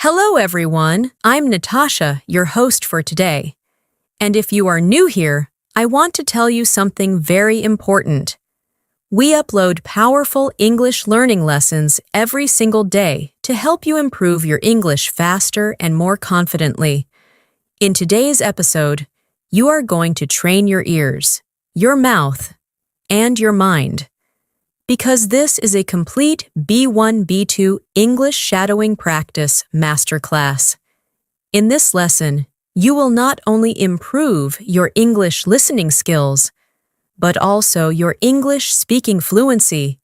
Hello, everyone. I'm Natasha, your host for today. And if you are new here, I want to tell you something very important. We upload powerful English learning lessons every single day to help you improve your English faster and more confidently. In today's episode, you are going to train your ears, your mouth, and your mind. Because this is a complete B1-B2 English shadowing practice masterclass. In this lesson, you will not only improve your English listening skills, but also your English speaking fluency,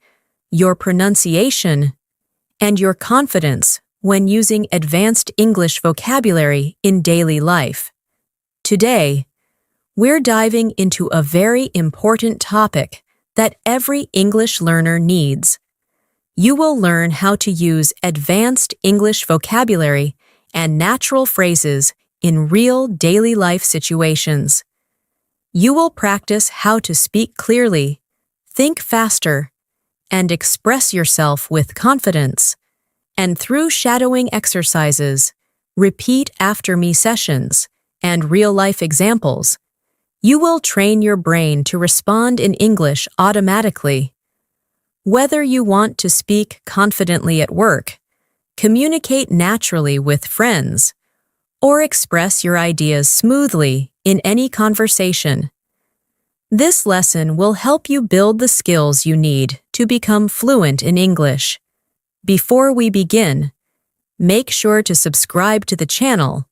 your pronunciation, and your confidence when using advanced English vocabulary in daily life. Today, we're diving into a very important topic that every English learner needs. You will learn how to use advanced English vocabulary and natural phrases in real daily life situations. You will practice how to speak clearly, think faster, and express yourself with confidence. And through shadowing exercises, repeat after me sessions, and real-life examples, you will train your brain to respond in English automatically. Whether you want to speak confidently at work, communicate naturally with friends, or express your ideas smoothly in any conversation, this lesson will help you build the skills you need to become fluent in English. Before we begin, make sure to subscribe to the channel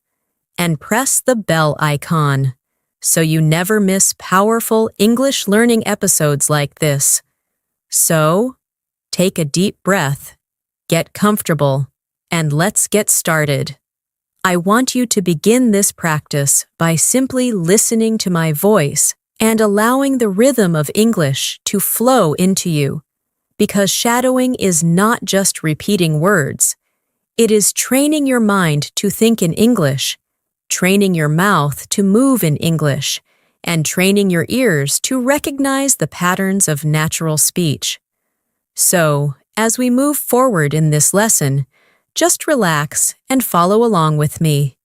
and press the bell icon so you never miss powerful English learning episodes like this. So, take a deep breath, get comfortable, and let's get started. I want you to begin this practice by simply listening to my voice and allowing the rhythm of English to flow into you, because shadowing is not just repeating words. It is training your mind to think in English, training your mouth to move in English, and training your ears to recognize the patterns of natural speech. So, as we move forward in this lesson, just relax and follow along with me.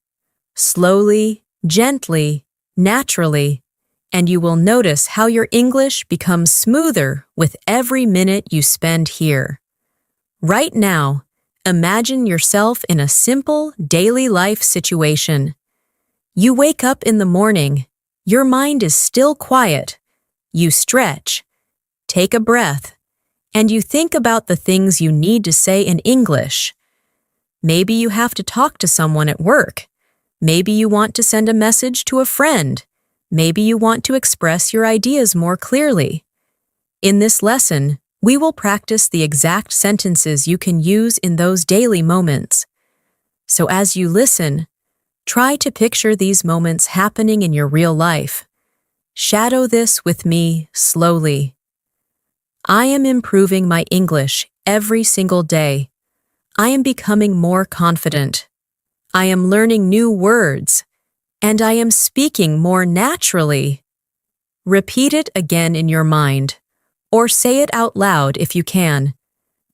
Slowly, gently, naturally, and you will notice how your English becomes smoother with every minute you spend here. Right now, imagine yourself in a simple daily life situation. You wake up in the morning, your mind is still quiet, you stretch, take a breath, and you think about the things you need to say in English. Maybe you have to talk to someone at work. Maybe you want to send a message to a friend. Maybe you want to express your ideas more clearly. In this lesson, we will practice the exact sentences you can use in those daily moments. So as you listen, try to picture these moments happening in your real life. Shadow this with me slowly. I am improving my English every single day. I am becoming more confident. I am learning new words, and I am speaking more naturally. Repeat it again in your mind, or say it out loud if you can,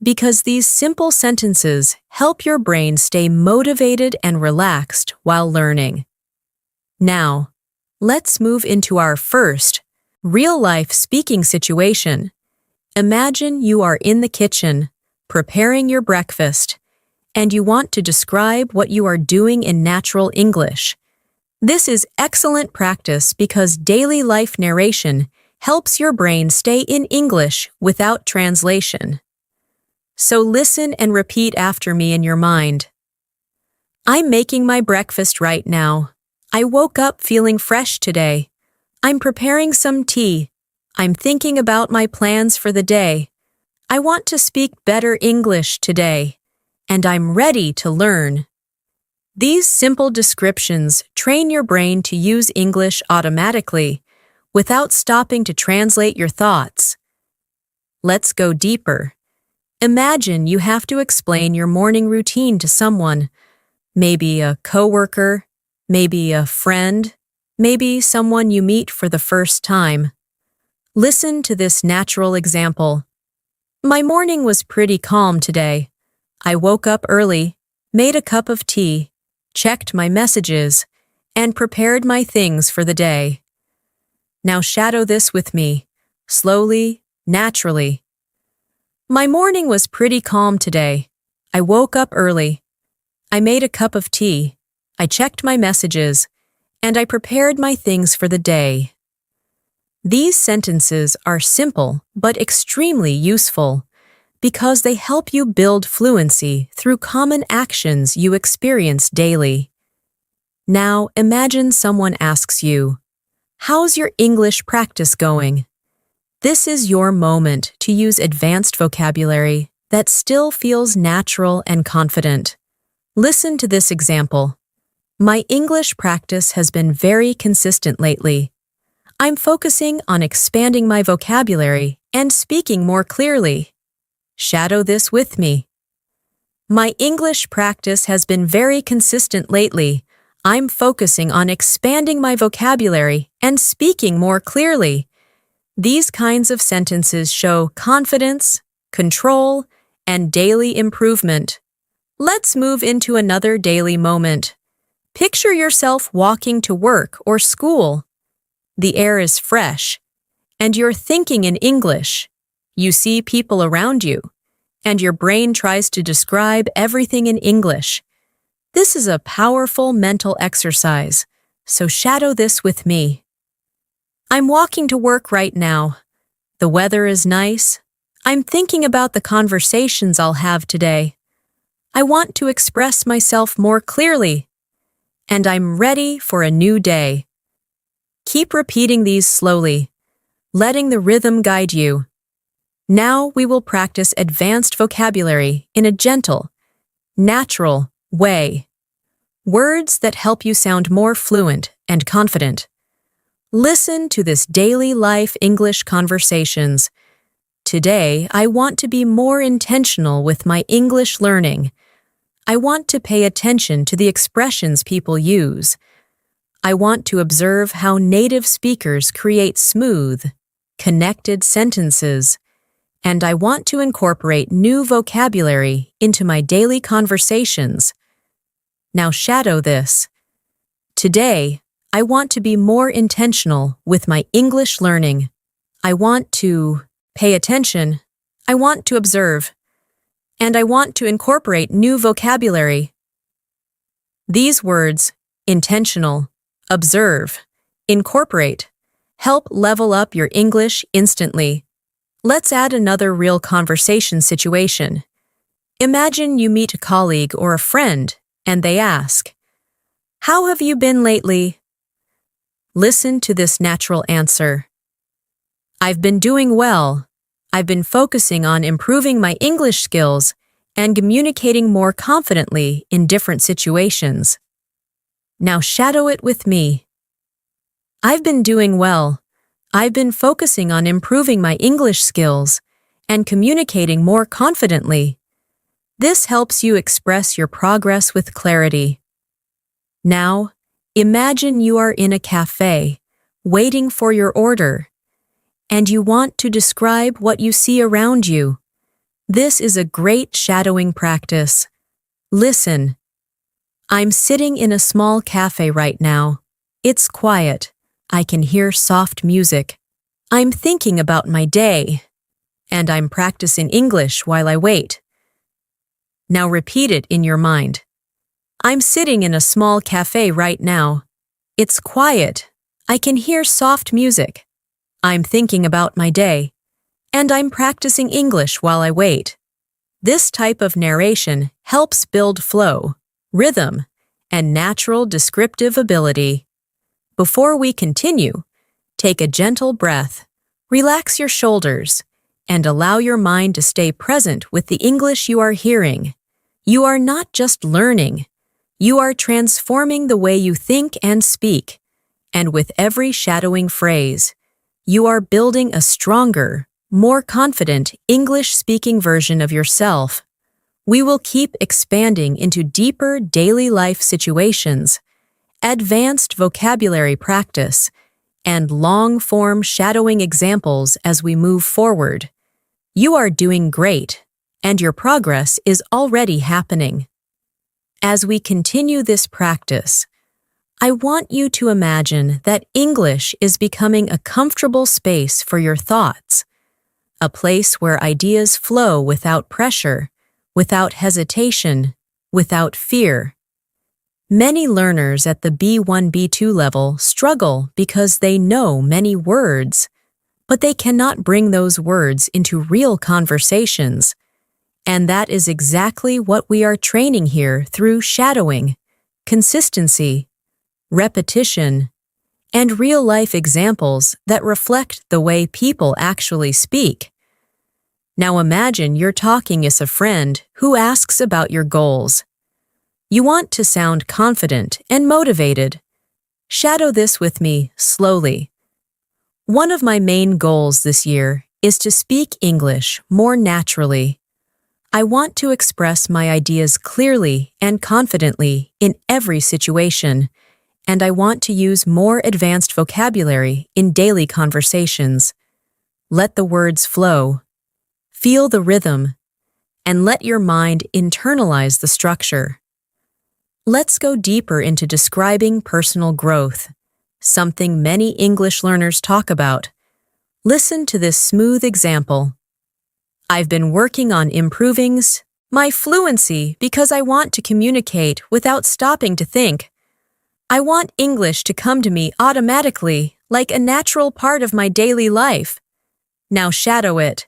because these simple sentences help your brain stay motivated and relaxed while learning. Now, let's move into our first real-life speaking situation. Imagine you are in the kitchen, preparing your breakfast, and you want to describe what you are doing in natural English. This is excellent practice because daily life narration helps your brain stay in English without translation. So listen and repeat after me in your mind. I'm making my breakfast right now. I woke up feeling fresh today. I'm preparing some tea. I'm thinking about my plans for the day. I want to speak better English today, and I'm ready to learn. These simple descriptions train your brain to use English automatically, without stopping to translate your thoughts. Let's go deeper. Imagine you have to explain your morning routine to someone, maybe a coworker, maybe a friend, maybe someone you meet for the first time. Listen to this natural example. My morning was pretty calm today. I woke up early, made a cup of tea, checked my messages, and prepared my things for the day. Now shadow this with me, slowly, naturally. My morning was pretty calm today. I woke up early. I made a cup of tea. I checked my messages, and I prepared my things for the day. These sentences are simple but extremely useful because they help you build fluency through common actions you experience daily. Now imagine someone asks you, "How's your English practice going?" This is your moment to use advanced vocabulary that still feels natural and confident. Listen to this example. My English practice has been very consistent lately. I'm focusing on expanding my vocabulary and speaking more clearly. Shadow this with me. My English practice has been very consistent lately. I'm focusing on expanding my vocabulary and speaking more clearly. These kinds of sentences show confidence, control, and daily improvement. Let's move into another daily moment. Picture yourself walking to work or school. The air is fresh, and you're thinking in English. You see people around you, and your brain tries to describe everything in English. This is a powerful mental exercise, so shadow this with me. I'm walking to work right now. The weather is nice. I'm thinking about the conversations I'll have today. I want to express myself more clearly, and I'm ready for a new day. Keep repeating these slowly, letting the rhythm guide you. Now we will practice advanced vocabulary in a gentle, natural way. Words that help you sound more fluent and confident. Listen to this daily life English conversations. Today, I want to be more intentional with my English learning. I want to pay attention to the expressions people use. I want to observe how native speakers create smooth, connected sentences. And I want to incorporate new vocabulary into my daily conversations. Now shadow this. Today, I want to be more intentional with my English learning. I want to pay attention. I want to observe. And I want to incorporate new vocabulary. These words, intentional, observe, incorporate, help level up your English instantly. Let's add another real conversation situation. Imagine you meet a colleague or a friend, and they ask, "How have you been lately?" Listen to this natural answer. "I've been doing well. I've been focusing on improving my English skills and communicating more confidently in different situations." Now shadow it with me. I've been doing well. I've been focusing on improving my English skills and communicating more confidently. This helps you express your progress with clarity. Now, imagine you are in a cafe, waiting for your order, and you want to describe what you see around you. This is a great shadowing practice. Listen. I'm sitting in a small cafe right now. It's quiet. I can hear soft music. I'm thinking about my day, and I'm practicing English while I wait. Now repeat it in your mind. I'm sitting in a small cafe right now. It's quiet. I can hear soft music. I'm thinking about my day, and I'm practicing English while I wait. This type of narration helps build flow, rhythm, and natural descriptive ability. Before we continue, take a gentle breath, relax your shoulders, and allow your mind to stay present with the English you are hearing. You are not just learning, you are transforming the way you think and speak. And with every shadowing phrase, you are building a stronger, more confident English-speaking version of yourself. We will keep expanding into deeper daily life situations, advanced vocabulary practice, and long-form shadowing examples as we move forward. You are doing great, and your progress is already happening. As we continue this practice, I want you to imagine that English is becoming a comfortable space for your thoughts, a place where ideas flow without pressure, without hesitation, without fear. Many learners at the B1-B2 level struggle because they know many words, but they cannot bring those words into real conversations. And that is exactly what we are training here through shadowing, consistency, repetition, and real-life examples that reflect the way people actually speak. Now imagine you're talking with a friend who asks about your goals. You want to sound confident and motivated. Shadow this with me slowly. One of my main goals this year is to speak English more naturally. I want to express my ideas clearly and confidently in every situation, and I want to use more advanced vocabulary in daily conversations. Let the words flow. Feel the rhythm, and let your mind internalize the structure. Let's go deeper into describing personal growth, something many English learners talk about. Listen to this smooth example. I've been working on improving my fluency because I want to communicate without stopping to think. I want English to come to me automatically, like a natural part of my daily life. Now shadow it.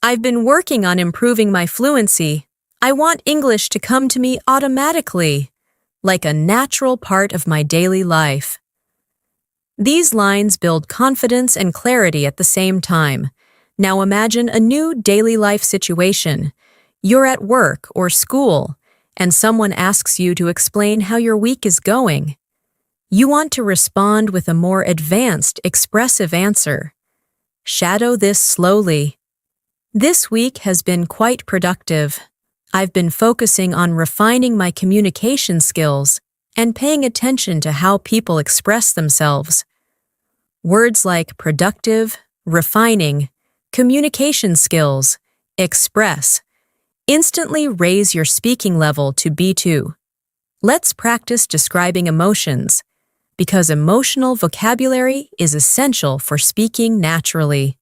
I've been working on improving my fluency. I want English to come to me automatically, like a natural part of my daily life. These lines build confidence and clarity at the same time. Now imagine a new daily life situation. You're at work or school, and someone asks you to explain how your week is going. You want to respond with a more advanced, expressive answer. Shadow this slowly. This week has been quite productive. I've been focusing on refining my communication skills and paying attention to how people express themselves. Words like productive, refining, communication skills, express, instantly raise your speaking level to B2. Let's practice describing emotions, because emotional vocabulary is essential for speaking naturally.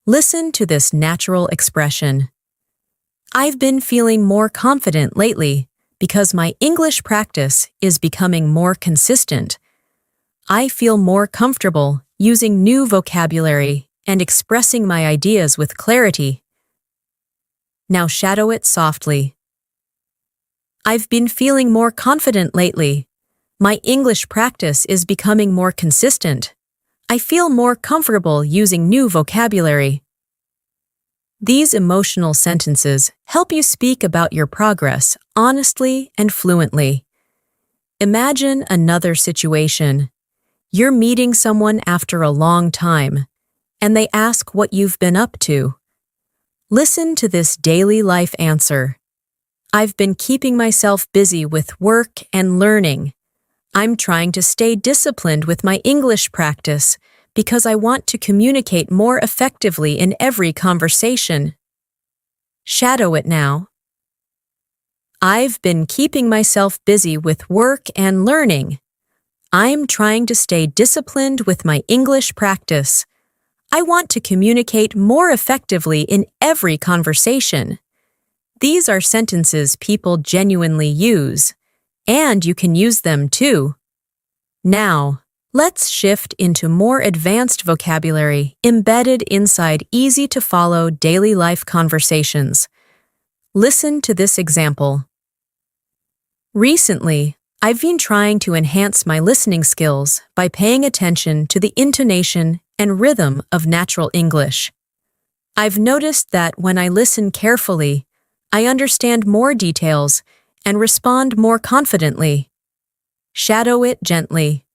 Listen to this natural expression. I've been feeling more confident lately because my English practice is becoming more consistent. I feel more comfortable using new vocabulary and expressing my ideas with clarity. Now shadow it softly. I've been feeling more confident lately. My English practice is becoming more consistent. I feel more comfortable using new vocabulary. These emotional sentences help you speak about your progress honestly and fluently. Imagine another situation. You're meeting someone after a long time, and they ask what you've been up to. Listen to this daily life answer. I've been keeping myself busy with work and learning. I'm trying to stay disciplined with my English practice because I want to communicate more effectively in every conversation. Shadow it now. I've been keeping myself busy with work and learning. I'm trying to stay disciplined with my English practice. I want to communicate more effectively in every conversation. These are sentences people genuinely use, and you can use them too. Now, let's shift into more advanced vocabulary embedded inside easy-to-follow daily life conversations. Listen to this example. Recently, I've been trying to enhance my listening skills by paying attention to the intonation and rhythm of natural English. I've noticed that when I listen carefully, I understand more details and respond more confidently. Shadow it gently.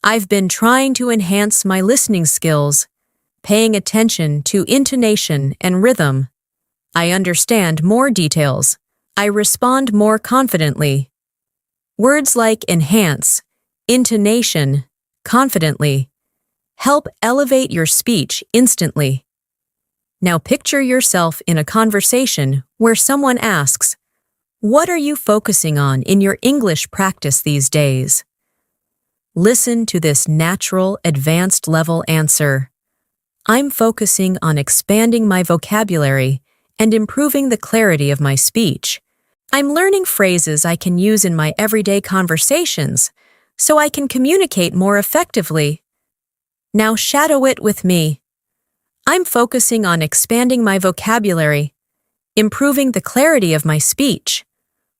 I've been trying to enhance my listening skills, paying attention to intonation and rhythm. I understand more details. I respond more confidently. Words like enhance, intonation, confidently help elevate your speech instantly. Now picture yourself in a conversation where someone asks, What are you focusing on in your English practice these days? Listen to this natural, advanced level answer. I'm focusing on expanding my vocabulary and improving the clarity of my speech. I'm learning phrases I can use in my everyday conversations so I can communicate more effectively. Now shadow it with me. I'm focusing on expanding my vocabulary, improving the clarity of my speech,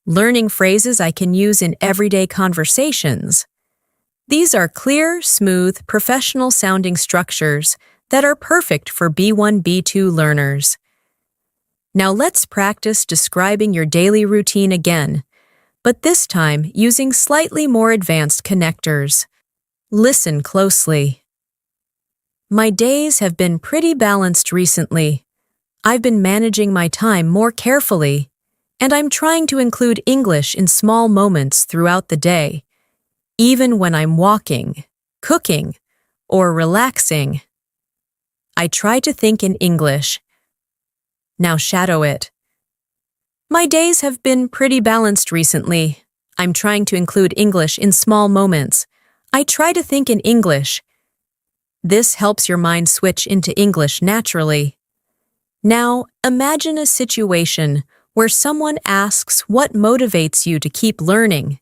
learning phrases I can use in everyday conversations. These are clear, smooth, professional-sounding structures that are perfect for B1-B2 learners. Now let's practice describing your daily routine again, but this time using slightly more advanced connectors. Listen closely. My days have been pretty balanced recently. I've been managing my time more carefully, and I'm trying to include English in small moments throughout the day, even when I'm walking, cooking, or relaxing. I try to think in English. Now shadow it. My days have been pretty balanced recently. I'm trying to include English in small moments. I try to think in English. This helps your mind switch into English naturally. Now, imagine a situation where someone asks what motivates you to keep learning.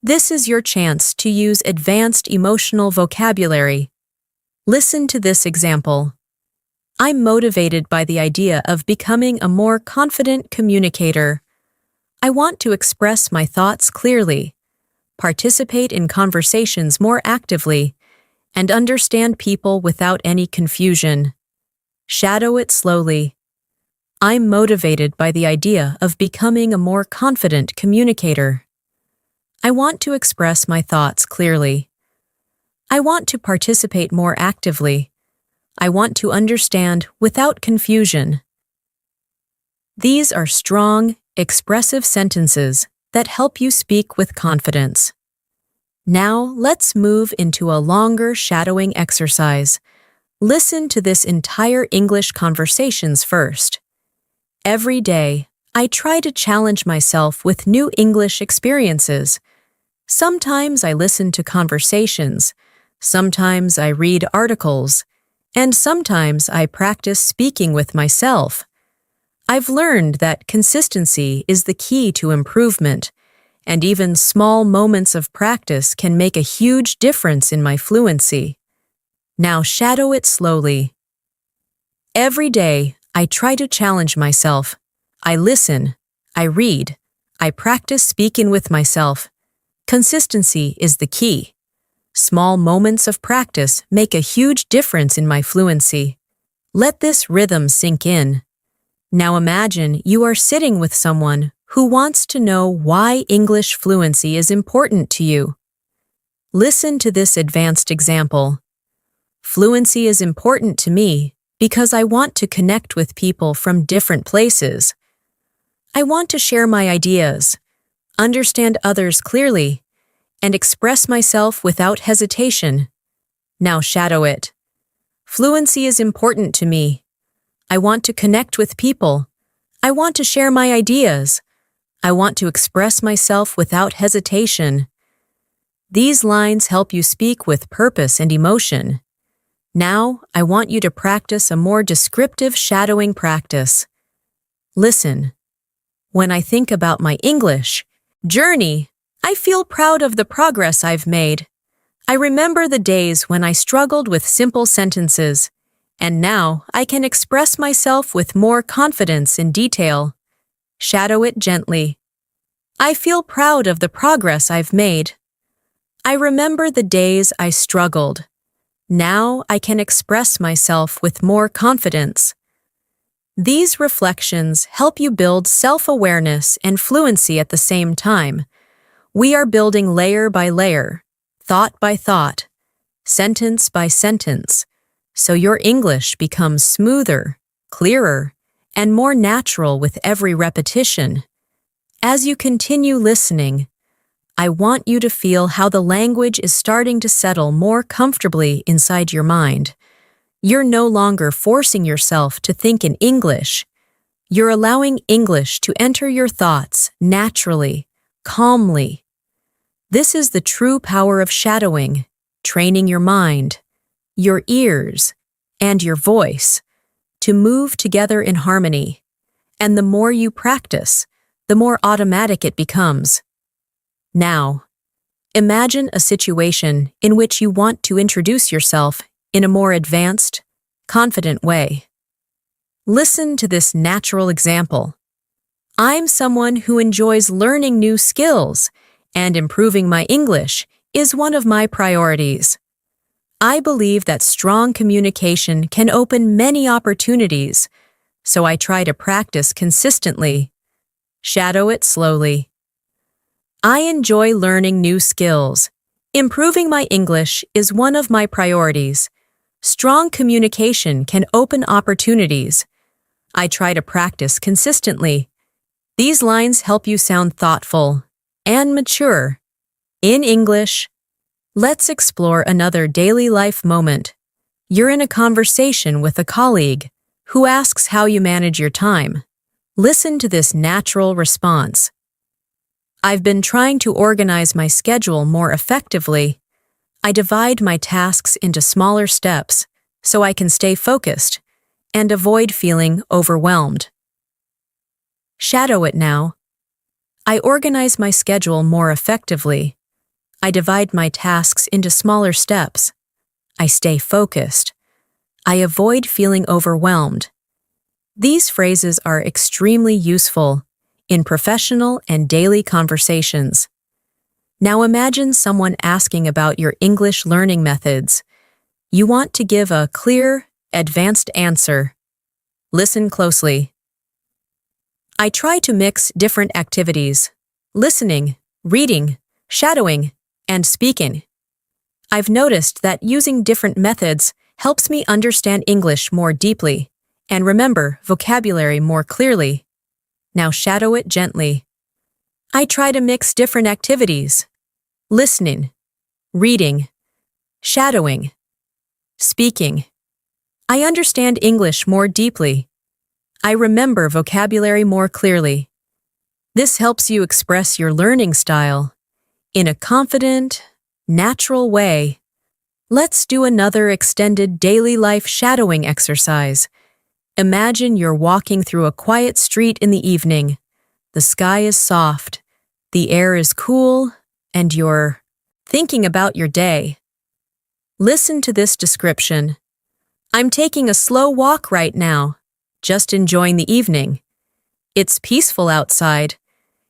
This is your chance to use advanced emotional vocabulary. Listen to this example. I'm motivated by the idea of becoming a more confident communicator. I want to express my thoughts clearly, participate in conversations more actively, and understand people without any confusion. Shadow it slowly. I'm motivated by the idea of becoming a more confident communicator. I want to express my thoughts clearly. I want to participate more actively. I want to understand without confusion. These are strong, expressive sentences that help you speak with confidence. Now, let's move into a longer shadowing exercise. Listen to this entire English conversations first. Every day, I try to challenge myself with new English experiences. Sometimes I listen to conversations, sometimes I read articles, and sometimes I practice speaking with myself. I've learned that consistency is the key to improvement, and even small moments of practice can make a huge difference in my fluency. Now shadow it slowly. Every day, I try to challenge myself. I listen, I read, I practice speaking with myself. Consistency is the key. Small moments of practice make a huge difference in my fluency. Let this rhythm sink in. Now imagine you are sitting with someone who wants to know why English fluency is important to you. Listen to this advanced example. Fluency is important to me because I want to connect with people from different places. I want to share my ideas, understand others clearly, and express myself without hesitation. Now shadow it. Fluency is important to me. I want to connect with people. I want to share my ideas. I want to express myself without hesitation. These lines help you speak with purpose and emotion. Now, I want you to practice a more descriptive shadowing practice. Listen. When I think about my English journey, I feel proud of the progress I've made. I remember the days when I struggled with simple sentences, and now I can express myself with more confidence and detail. Shadow it gently. I feel proud of the progress I've made. I remember the days I struggled. Now I can express myself with more confidence. These reflections help you build self-awareness and fluency at the same time. We are building layer by layer, thought by thought, sentence by sentence, so your English becomes smoother, clearer, and more natural with every repetition. As you continue listening, I want you to feel how the language is starting to settle more comfortably inside your mind. You're no longer forcing yourself to think in English. You're allowing English to enter your thoughts naturally, calmly. This is the true power of shadowing, training your mind, your ears, and your voice to move together in harmony. And the more you practice, the more automatic it becomes. Now, imagine a situation in which you want to introduce yourself in a more advanced, confident way. Listen to this natural example. I'm someone who enjoys learning new skills, and improving my English is one of my priorities. I believe that strong communication can open many opportunities, so I try to practice consistently. Shadow it slowly. I enjoy learning new skills. Improving my English is one of my priorities. Strong communication can open opportunities. I try to practice consistently. These lines help you sound thoughtful and mature. In English, let's explore another daily life moment. You're in a conversation with a colleague who asks how you manage your time. Listen to this natural response. I've been trying to organize my schedule more effectively. I divide my tasks into smaller steps so I can stay focused and avoid feeling overwhelmed. Shadow it now. I organize my schedule more effectively. I divide my tasks into smaller steps. I stay focused. I avoid feeling overwhelmed. These phrases are extremely useful in professional and daily conversations. Now imagine someone asking about your English learning methods. You want to give a clear, advanced answer. Listen closely. I try to mix different activities: listening, reading, shadowing, and speaking. I've noticed that using different methods helps me understand English more deeply and remember vocabulary more clearly. Now shadow it gently. I try to mix different activities: listening, reading, shadowing, speaking. I understand English more deeply. I remember vocabulary more clearly. This helps you express your learning style in a confident, natural way. Let's do another extended daily life shadowing exercise. Imagine you're walking through a quiet street in the evening. The sky is soft, the air is cool, and you're thinking about your day. Listen to this description. I'm taking a slow walk right now, just enjoying the evening. It's peaceful outside,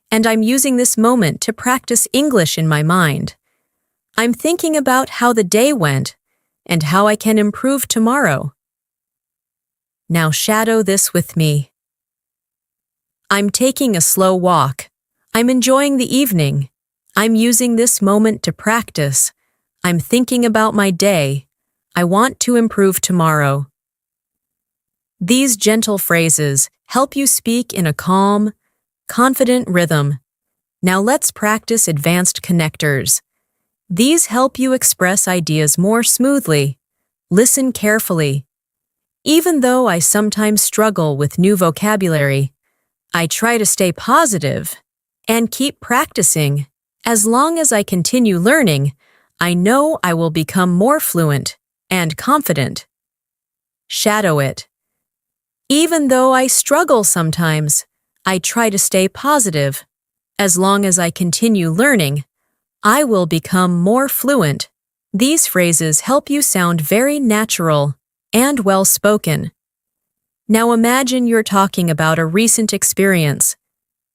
and I'm using this moment to practice English in my mind. I'm thinking about how the day went and how I can improve tomorrow. Now shadow this with me. I'm taking a slow walk. I'm enjoying the evening. I'm using this moment to practice. I'm thinking about my day. I want to improve tomorrow. These gentle phrases help you speak in a calm, confident rhythm. Now let's practice advanced connectors. These help you express ideas more smoothly. Listen carefully. Even though I sometimes struggle with new vocabulary, I try to stay positive and keep practicing. As long as I continue learning, I know I will become more fluent and confident. Shadow it. Even though I struggle sometimes, I try to stay positive. As long as I continue learning, I will become more fluent. These phrases help you sound very natural and well-spoken. Now imagine you're talking about a recent experience,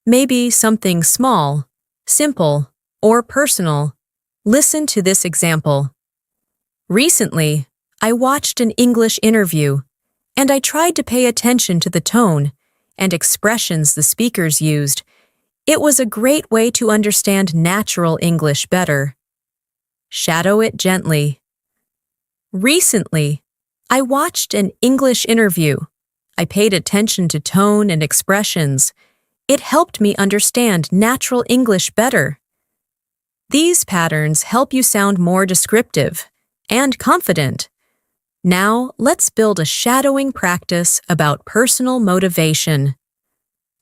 maybe something small, simple, or personal. Listen to this example. Recently, I watched an English interview, and I tried to pay attention to the tone and expressions the speakers used. It was a great way to understand natural English better. Shadow it gently. Recently, I watched an English interview. I paid attention to tone and expressions. It helped me understand natural English better. These patterns help you sound more descriptive and confident. Now, let's build a shadowing practice about personal motivation.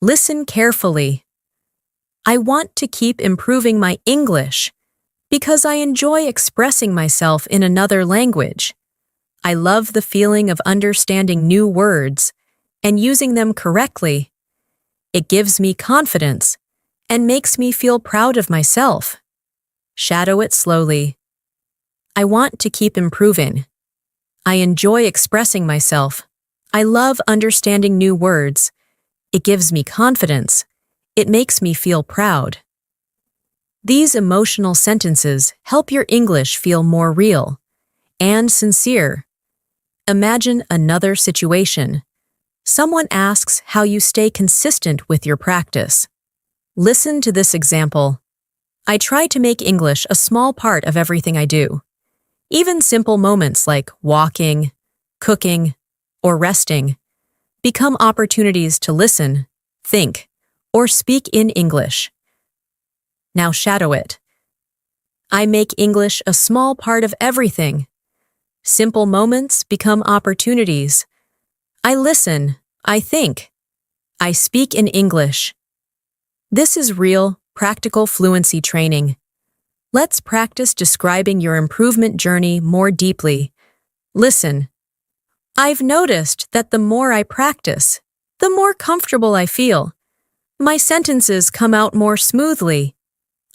Listen carefully. I want to keep improving my English because I enjoy expressing myself in another language. I love the feeling of understanding new words and using them correctly. It gives me confidence and makes me feel proud of myself. Shadow it slowly. I want to keep improving. I enjoy expressing myself. I love understanding new words. It gives me confidence. It makes me feel proud. These emotional sentences help your English feel more real and sincere. Imagine another situation. Someone asks how you stay consistent with your practice. Listen to this example. I try to make English a small part of everything I do. Even simple moments like walking, cooking, or resting become opportunities to listen, think, or speak in English. Now shadow it. I make English a small part of everything. Simple moments become opportunities. I listen, I think, I speak in English. This is real, practical fluency training. Let's practice describing your improvement journey more deeply. Listen. I've noticed that the more I practice, the more comfortable I feel. My sentences come out more smoothly.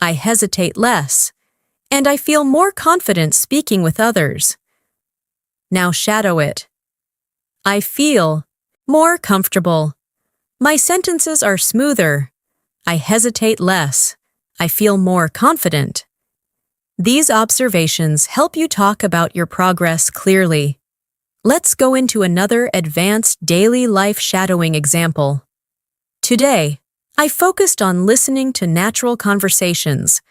I hesitate less, and I feel more confident speaking with others. Now shadow it. I feel more comfortable. My sentences are smoother. I hesitate less. I feel more confident. These observations help you talk about your progress clearly. Let's go into another advanced daily life shadowing example. Today, I focused on listening to natural conversations.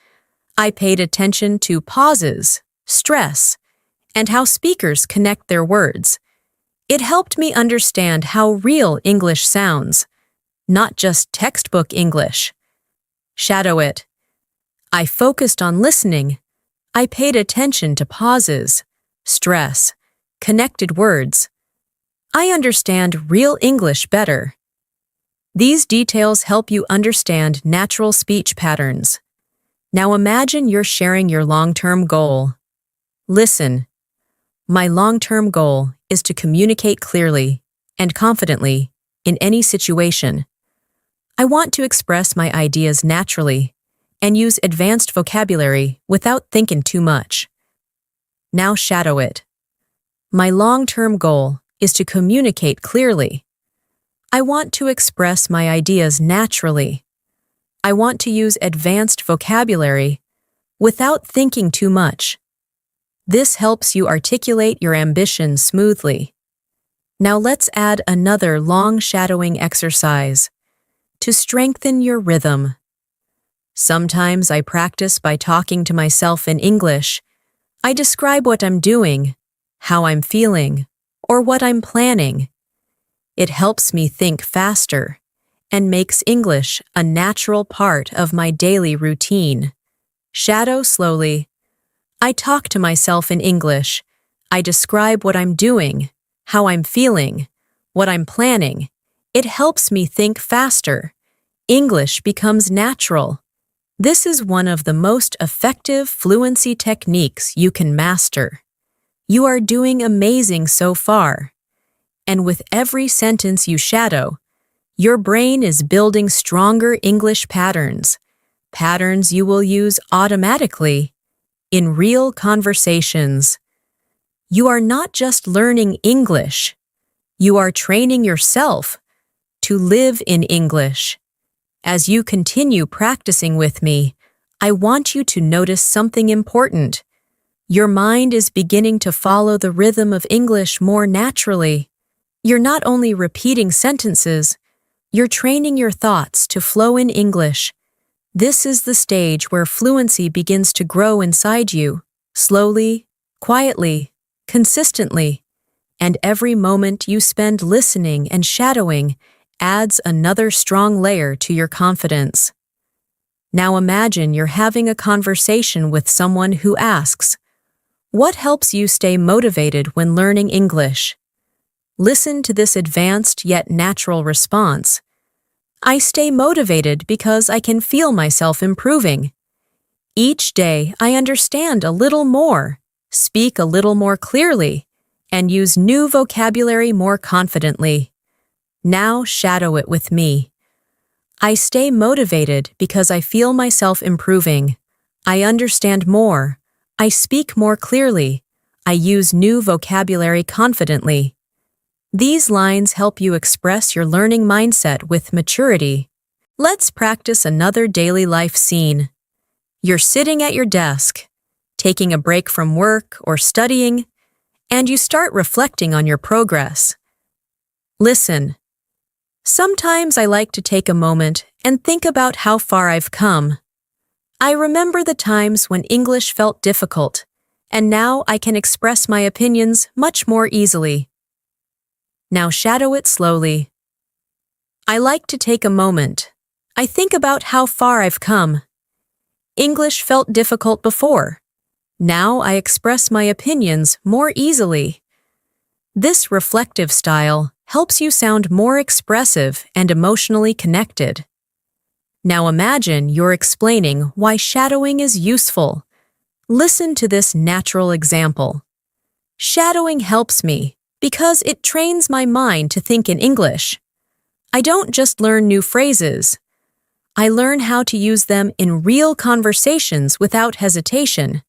I paid attention to pauses, stress, and how speakers connect their words. It helped me understand how real English sounds, not just textbook English. Shadow it. I focused on listening. I paid attention to pauses, stress, connected words. I understand real English better. These details help you understand natural speech patterns. Now imagine you're sharing your long-term goal. Listen. My long-term goal is to communicate clearly and confidently in any situation. I want to express my ideas naturally and use advanced vocabulary without thinking too much. Now shadow it. My long-term goal is to communicate clearly. I want to express my ideas naturally. I want to use advanced vocabulary without thinking too much. This helps you articulate your ambition smoothly. Now let's add another long shadowing exercise to strengthen your rhythm. Sometimes I practice by talking to myself in English. I describe what I'm doing, how I'm feeling, or what I'm planning. It helps me think faster and makes English a natural part of my daily routine. Shadow slowly. I talk to myself in English. I describe what I'm doing, how I'm feeling, what I'm planning. It helps me think faster. English becomes natural. This is one of the most effective fluency techniques you can master. You are doing amazing so far. And with every sentence you shadow, your brain is building stronger English patterns, patterns you will use automatically in real conversations. You are not just learning English, you are training yourself to live in English. As you continue practicing with me, I want you to notice something important. Your mind is beginning to follow the rhythm of English more naturally. You're not only repeating sentences, you're training your thoughts to flow in English. This is the stage where fluency begins to grow inside you, slowly, quietly, consistently. And every moment you spend listening and shadowing adds another strong layer to your confidence. Now imagine you're having a conversation with someone who asks, "What helps you stay motivated when learning English?" Listen to this advanced yet natural response. I stay motivated because I can feel myself improving. Each day, I understand a little more, speak a little more clearly, and use new vocabulary more confidently. Now shadow it with me. I stay motivated because I feel myself improving. I understand more. I speak more clearly. I use new vocabulary confidently. These lines help you express your learning mindset with maturity. Let's practice another daily life scene. You're sitting at your desk, taking a break from work or studying, and you start reflecting on your progress. Listen. Sometimes I like to take a moment and think about how far I've come. I remember the times when English felt difficult, and now I can express my opinions much more easily. Now shadow it slowly. I like to take a moment. I think about how far I've come. English felt difficult before. Now I express my opinions more easily. This reflective style helps you sound more expressive and emotionally connected. Now imagine you're explaining why shadowing is useful. Listen to this natural example. Shadowing helps me because it trains my mind to think in English. I don't just learn new phrases. I learn how to use them in real conversations without hesitation.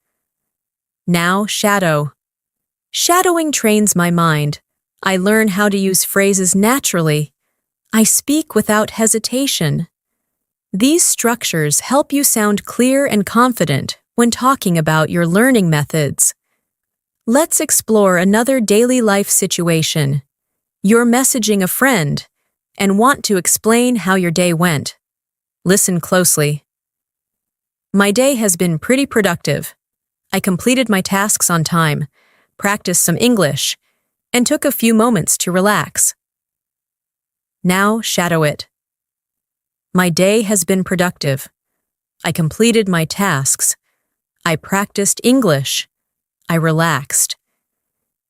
Now shadow. Shadowing trains my mind. I learn how to use phrases naturally. I speak without hesitation. These structures help you sound clear and confident when talking about your learning methods. Let's explore another daily life situation. You're messaging a friend and want to explain how your day went. Listen closely. My day has been pretty productive. I completed my tasks on time, practiced some English, and took a few moments to relax. Now shadow it. My day has been productive. I completed my tasks. I practiced English. I relaxed.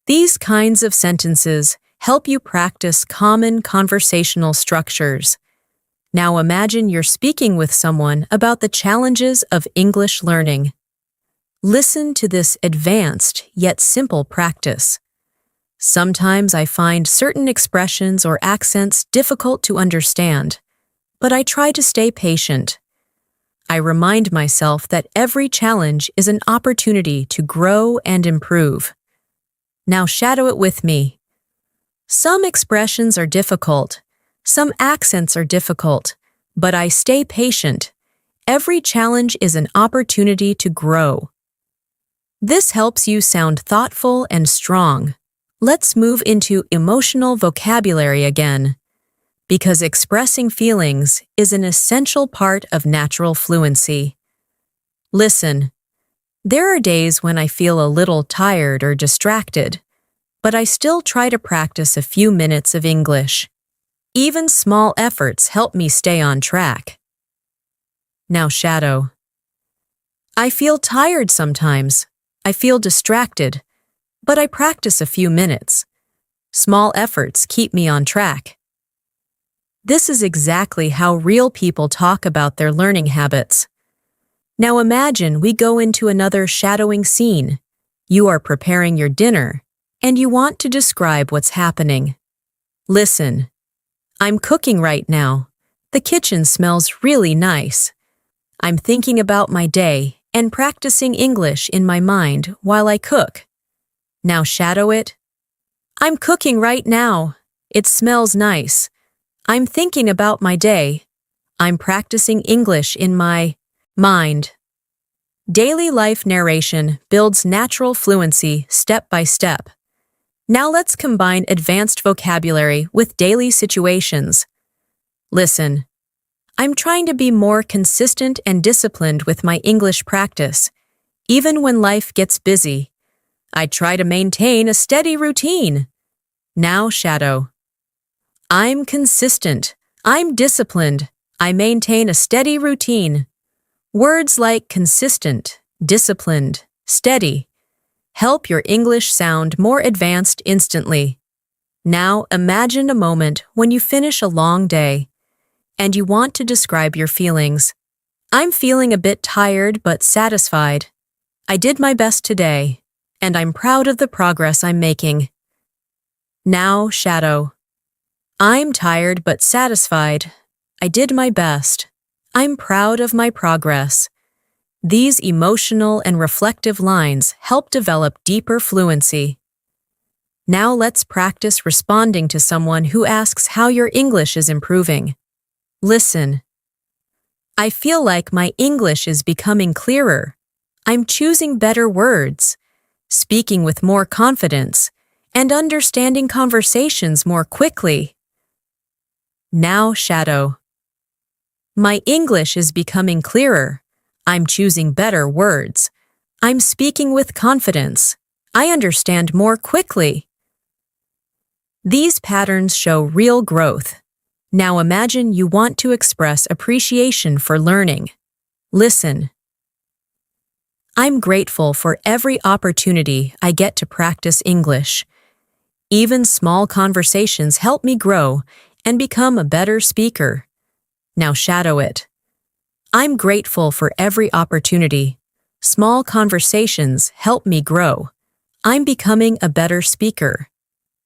These kinds of sentences help you practice common conversational structures. Now imagine you're speaking with someone about the challenges of English learning. Listen to this advanced yet simple practice. Sometimes I find certain expressions or accents difficult to understand, but I try to stay patient. I remind myself that every challenge is an opportunity to grow and improve. Now shadow it with me. Some expressions are difficult, some accents are difficult, but I stay patient. Every challenge is an opportunity to grow. This helps you sound thoughtful and strong. Let's move into emotional vocabulary again, because expressing feelings is an essential part of natural fluency. Listen. There are days when I feel a little tired or distracted, but I still try to practice a few minutes of English. Even small efforts help me stay on track. Now shadow. I feel tired sometimes. I feel distracted, but I practice a few minutes. Small efforts keep me on track. This is exactly how real people talk about their learning habits. Now imagine we go into another shadowing scene. You are preparing your dinner, and you want to describe what's happening. Listen. I'm cooking right now. The kitchen smells really nice. I'm thinking about my day and practicing English in my mind while I cook. Now shadow it. I'm cooking right now. It smells nice. I'm thinking about my day. I'm practicing English in my mind. Daily life narration builds natural fluency step by step. Now let's combine advanced vocabulary with daily situations. Listen. I'm trying to be more consistent and disciplined with my English practice. Even when life gets busy, I try to maintain a steady routine. Now shadow. I'm consistent. I'm disciplined. I maintain a steady routine. Words like consistent, disciplined, steady help your English sound more advanced instantly. Now imagine a moment when you finish a long day. and you want to describe your feelings. I'm feeling a bit tired but satisfied. I did my best today, and I'm proud of the progress I'm making. Now, shadow. I'm tired but satisfied. I did my best. I'm proud of my progress. These emotional and reflective lines help develop deeper fluency. Now let's practice responding to someone who asks how your English is improving. Listen. I feel like my English is becoming clearer. I'm choosing better words, speaking with more confidence, and understanding conversations more quickly. Now, shadow. My English is becoming clearer. I'm choosing better words. I'm speaking with confidence. I understand more quickly. These patterns show real growth. Now imagine you want to express appreciation for learning. Listen. I'm grateful for every opportunity I get to practice English. Even small conversations help me grow and become a better speaker. Now shadow it. I'm grateful for every opportunity. Small conversations help me grow. I'm becoming a better speaker.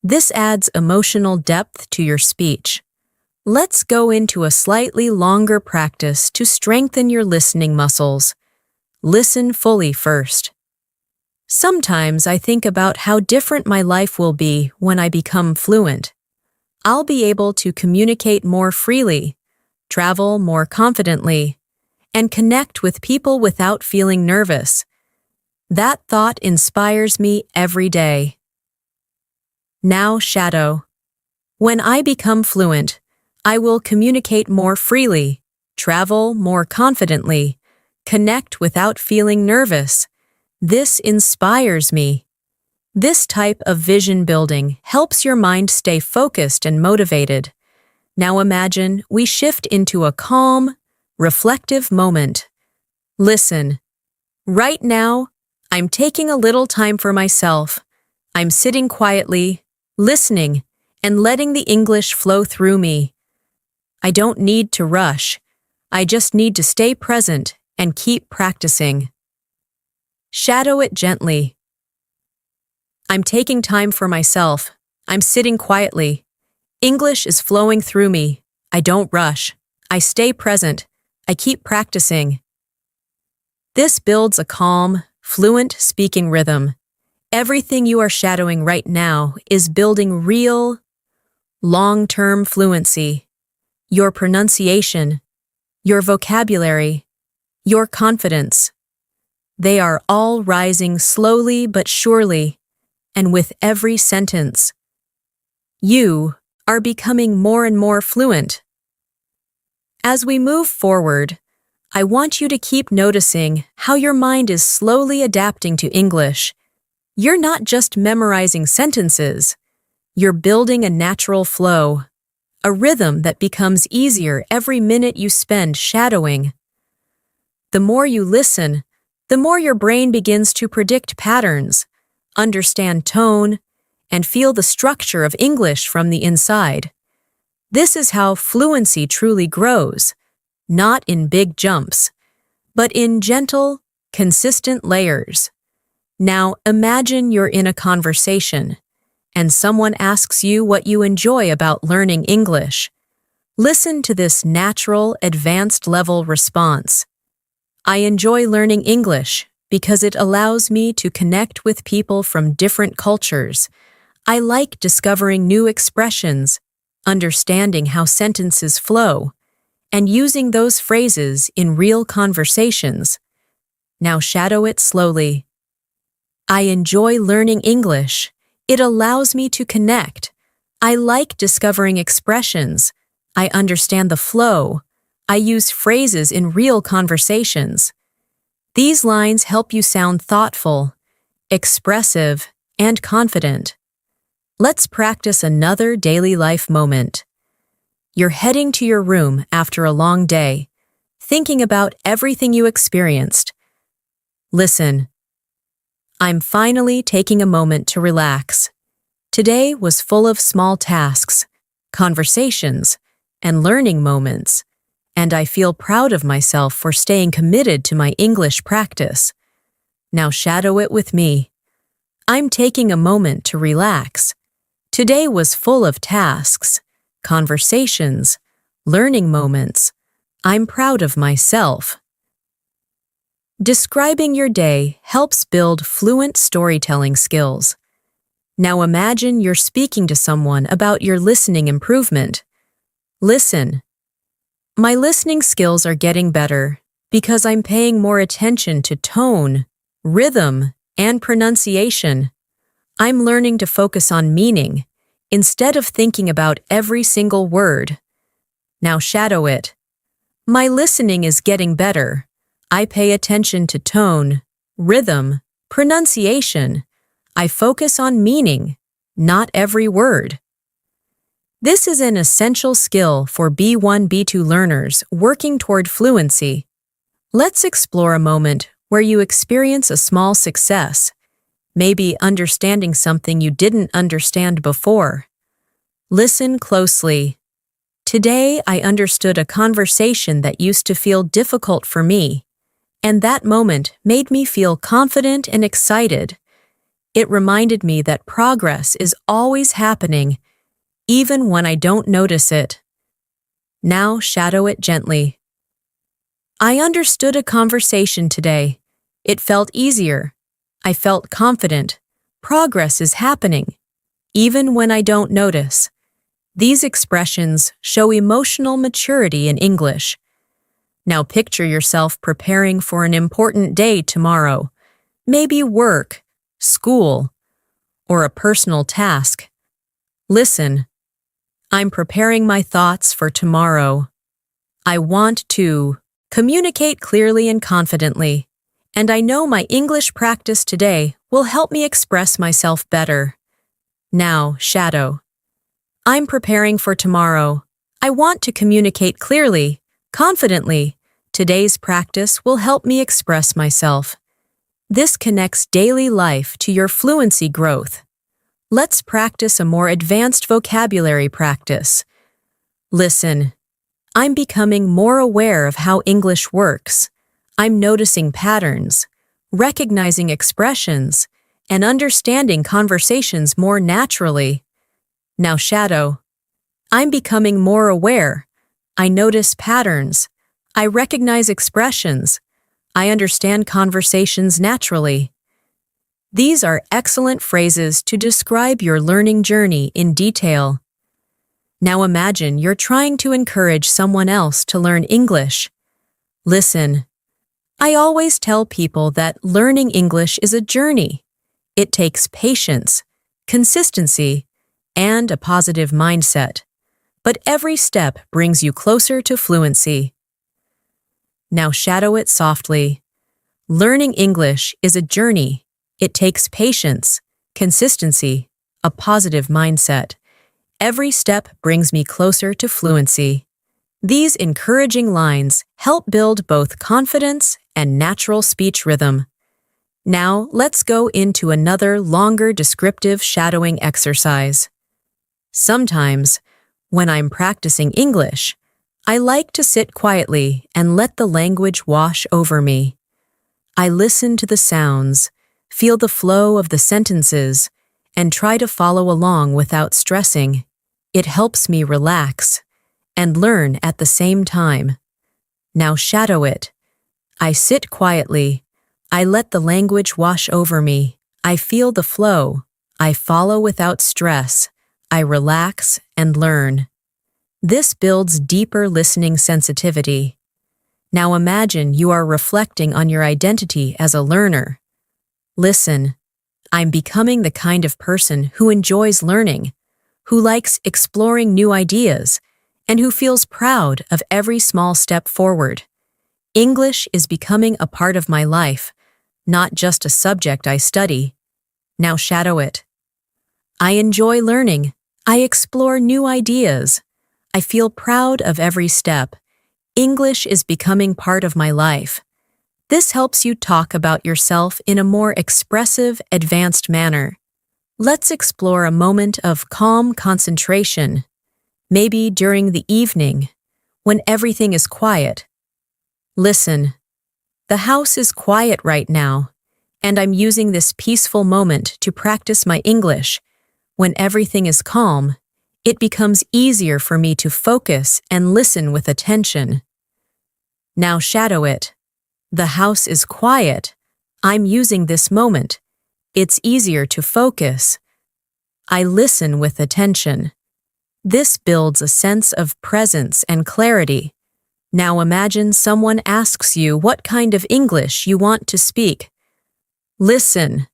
This adds emotional depth to your speech. Let's go into a slightly longer practice to strengthen your listening muscles. Listen fully first. Sometimes I think about how different my life will be when I become fluent. I'll be able to communicate more freely, travel more confidently, and connect with people without feeling nervous. That thought inspires me every day. Now, shadow. When I become fluent, I will communicate more freely, travel more confidently, connect without feeling nervous. This inspires me. This type of vision building helps your mind stay focused and motivated. Now imagine we shift into a calm, reflective moment. Listen. Right now, I'm taking a little time for myself. I'm sitting quietly, listening, and letting the English flow through me. I don't need to rush. I just need to stay present and keep practicing. Shadow it gently. I'm taking time for myself. I'm sitting quietly. English is flowing through me. I don't rush. I stay present. I keep practicing. This builds a calm, fluent speaking rhythm. Everything you are shadowing right now is building real, long-term fluency. Your pronunciation, your vocabulary, your confidence. They are all rising slowly but surely, and with every sentence. You are becoming more and more fluent. As we move forward, I want you to keep noticing how your mind is slowly adapting to English. You're not just memorizing sentences. You're building a natural flow, a rhythm that becomes easier every minute you spend shadowing. The more you listen, the more your brain begins to predict patterns, understand tone, and feel the structure of English from the inside. This is how fluency truly grows, not in big jumps, but in gentle, consistent layers. Now imagine you're in a conversation, and someone asks you what you enjoy about learning English. Listen to this natural, advanced-level response. I enjoy learning English because it allows me to connect with people from different cultures. I like discovering new expressions, understanding how sentences flow, and using those phrases in real conversations. Now shadow it slowly. I enjoy learning English. It allows me to connect. I like discovering expressions. I understand the flow. I use phrases in real conversations. These lines help you sound thoughtful, expressive, and confident. Let's practice another daily life moment. You're heading to your room after a long day, thinking about everything you experienced. Listen. I'm finally taking a moment to relax. Today was full of small tasks, conversations, and learning moments, and I feel proud of myself for staying committed to my English practice. Now shadow it with me. I'm taking a moment to relax. Today was full of tasks, conversations, learning moments. I'm proud of myself. Describing your day helps build fluent storytelling skills. Now imagine you're speaking to someone about your listening improvement. Listen. My listening skills are getting better because I'm paying more attention to tone, rhythm, and pronunciation. I'm learning to focus on meaning instead of thinking about every single word. Now shadow it. My listening is getting better. I pay attention to tone, rhythm, pronunciation. I focus on meaning, not every word. This is an essential skill for B1-B2 learners working toward fluency. Let's explore a moment where you experience a small success, maybe understanding something you didn't understand before. Listen closely. Today, I understood a conversation that used to feel difficult for me, and that moment made me feel confident and excited. It reminded me that progress is always happening, even when I don't notice it. Now shadow it gently. I understood a conversation today. It felt easier. I felt confident. Progress is happening, even when I don't notice. These expressions show emotional maturity in English. Now picture yourself preparing for an important day tomorrow, maybe work, school, or a personal task. Listen. I'm preparing my thoughts for tomorrow. I want to communicate clearly and confidently, and I know my English practice today will help me express myself better. Now, shadow. I'm preparing for tomorrow. I want to communicate clearly, confidently. Today's practice will help me express myself. This connects daily life to your fluency growth. Let's practice a more advanced vocabulary practice. Listen. I'm becoming more aware of how English works. I'm noticing patterns, recognizing expressions, and understanding conversations more naturally. Now shadow. I'm becoming more aware. I notice patterns. I recognize expressions. I understand conversations naturally. These are excellent phrases to describe your learning journey in detail. Now imagine you're trying to encourage someone else to learn English. Listen. I always tell people that learning English is a journey. It takes patience, consistency, and a positive mindset. But every step brings you closer to fluency. Now shadow it softly. Learning English is a journey. It takes patience, consistency, a positive mindset. Every step brings me closer to fluency. These encouraging lines help build both confidence and natural speech rhythm. Now, let's go into another longer descriptive shadowing exercise. Sometimes, when I'm practicing English, I like to sit quietly and let the language wash over me. I listen to the sounds, feel the flow of the sentences, and try to follow along without stressing. It helps me relax and learn at the same time. Now shadow it. I sit quietly. I let the language wash over me. I feel the flow. I follow without stress. I relax and learn. This builds deeper listening sensitivity. Now imagine you are reflecting on your identity as a learner. Listen. I'm becoming the kind of person who enjoys learning, who likes exploring new ideas, and who feels proud of every small step forward. English is becoming a part of my life, not just a subject I study. Now shadow it. I enjoy learning. I explore new ideas. I feel proud of every step. English is becoming part of my life. This helps you talk about yourself in a more expressive, advanced manner. Let's explore a moment of calm concentration. Maybe during the evening, when everything is quiet. Listen, the house is quiet right now, and I'm using this peaceful moment to practice my English. When everything is calm, it becomes easier for me to focus and listen with attention. Now shadow it. The house is quiet. I'm using this moment. It's easier to focus. I listen with attention. This builds a sense of presence and clarity. Now imagine someone asks you what kind of English you want to speak. Listen.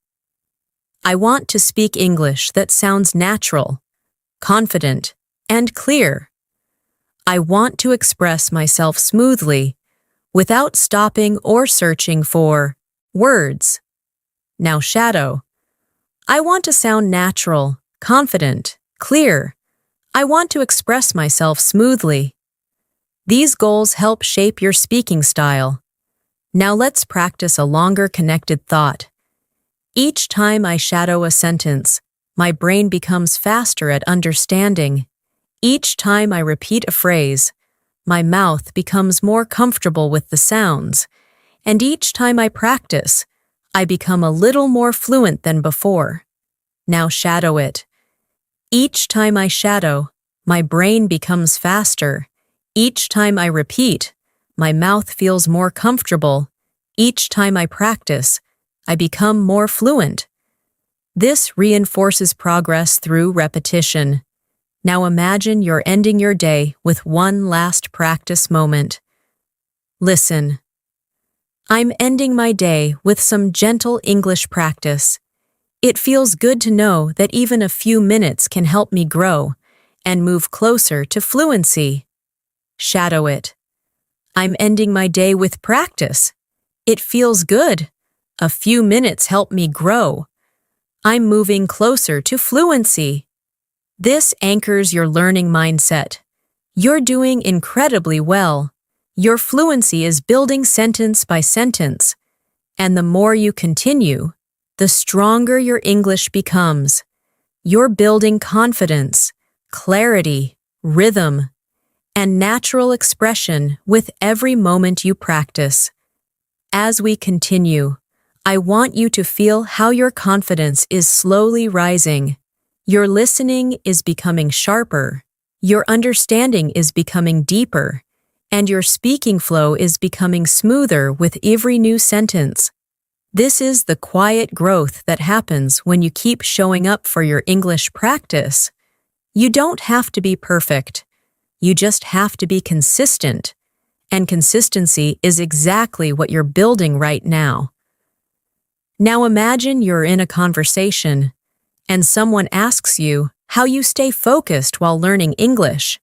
I want to speak English that sounds natural, confident, and clear. I want to express myself smoothly, without stopping or searching for words. Now shadow. I want to sound natural, confident, clear. I want to express myself smoothly. These goals help shape your speaking style. Now let's practice a longer connected thought. Each time I shadow a sentence, my brain becomes faster at understanding. Each time I repeat a phrase, my mouth becomes more comfortable with the sounds. And each time I practice, I become a little more fluent than before. Now shadow it. Each time I shadow, my brain becomes faster. Each time I repeat, my mouth feels more comfortable. Each time I practice, I become more fluent. This reinforces progress through repetition. Now imagine you're ending your day with one last practice moment. Listen. I'm ending my day with some gentle English practice. It feels good to know that even a few minutes can help me grow and move closer to fluency. Shadow it. I'm ending my day with practice. It feels good. A few minutes help me grow. I'm moving closer to fluency. This anchors your learning mindset. You're doing incredibly well. Your fluency is building sentence by sentence. And the more you continue, the stronger your English becomes. You're building confidence, clarity, rhythm, and natural expression with every moment you practice. As we continue, I want you to feel how your confidence is slowly rising. Your listening is becoming sharper, your understanding is becoming deeper, and your speaking flow is becoming smoother with every new sentence. This is the quiet growth that happens when you keep showing up for your English practice. You don't have to be perfect. You just have to be consistent. And consistency is exactly what you're building right now. Now imagine you're in a conversation, and someone asks you how you stay focused while learning English.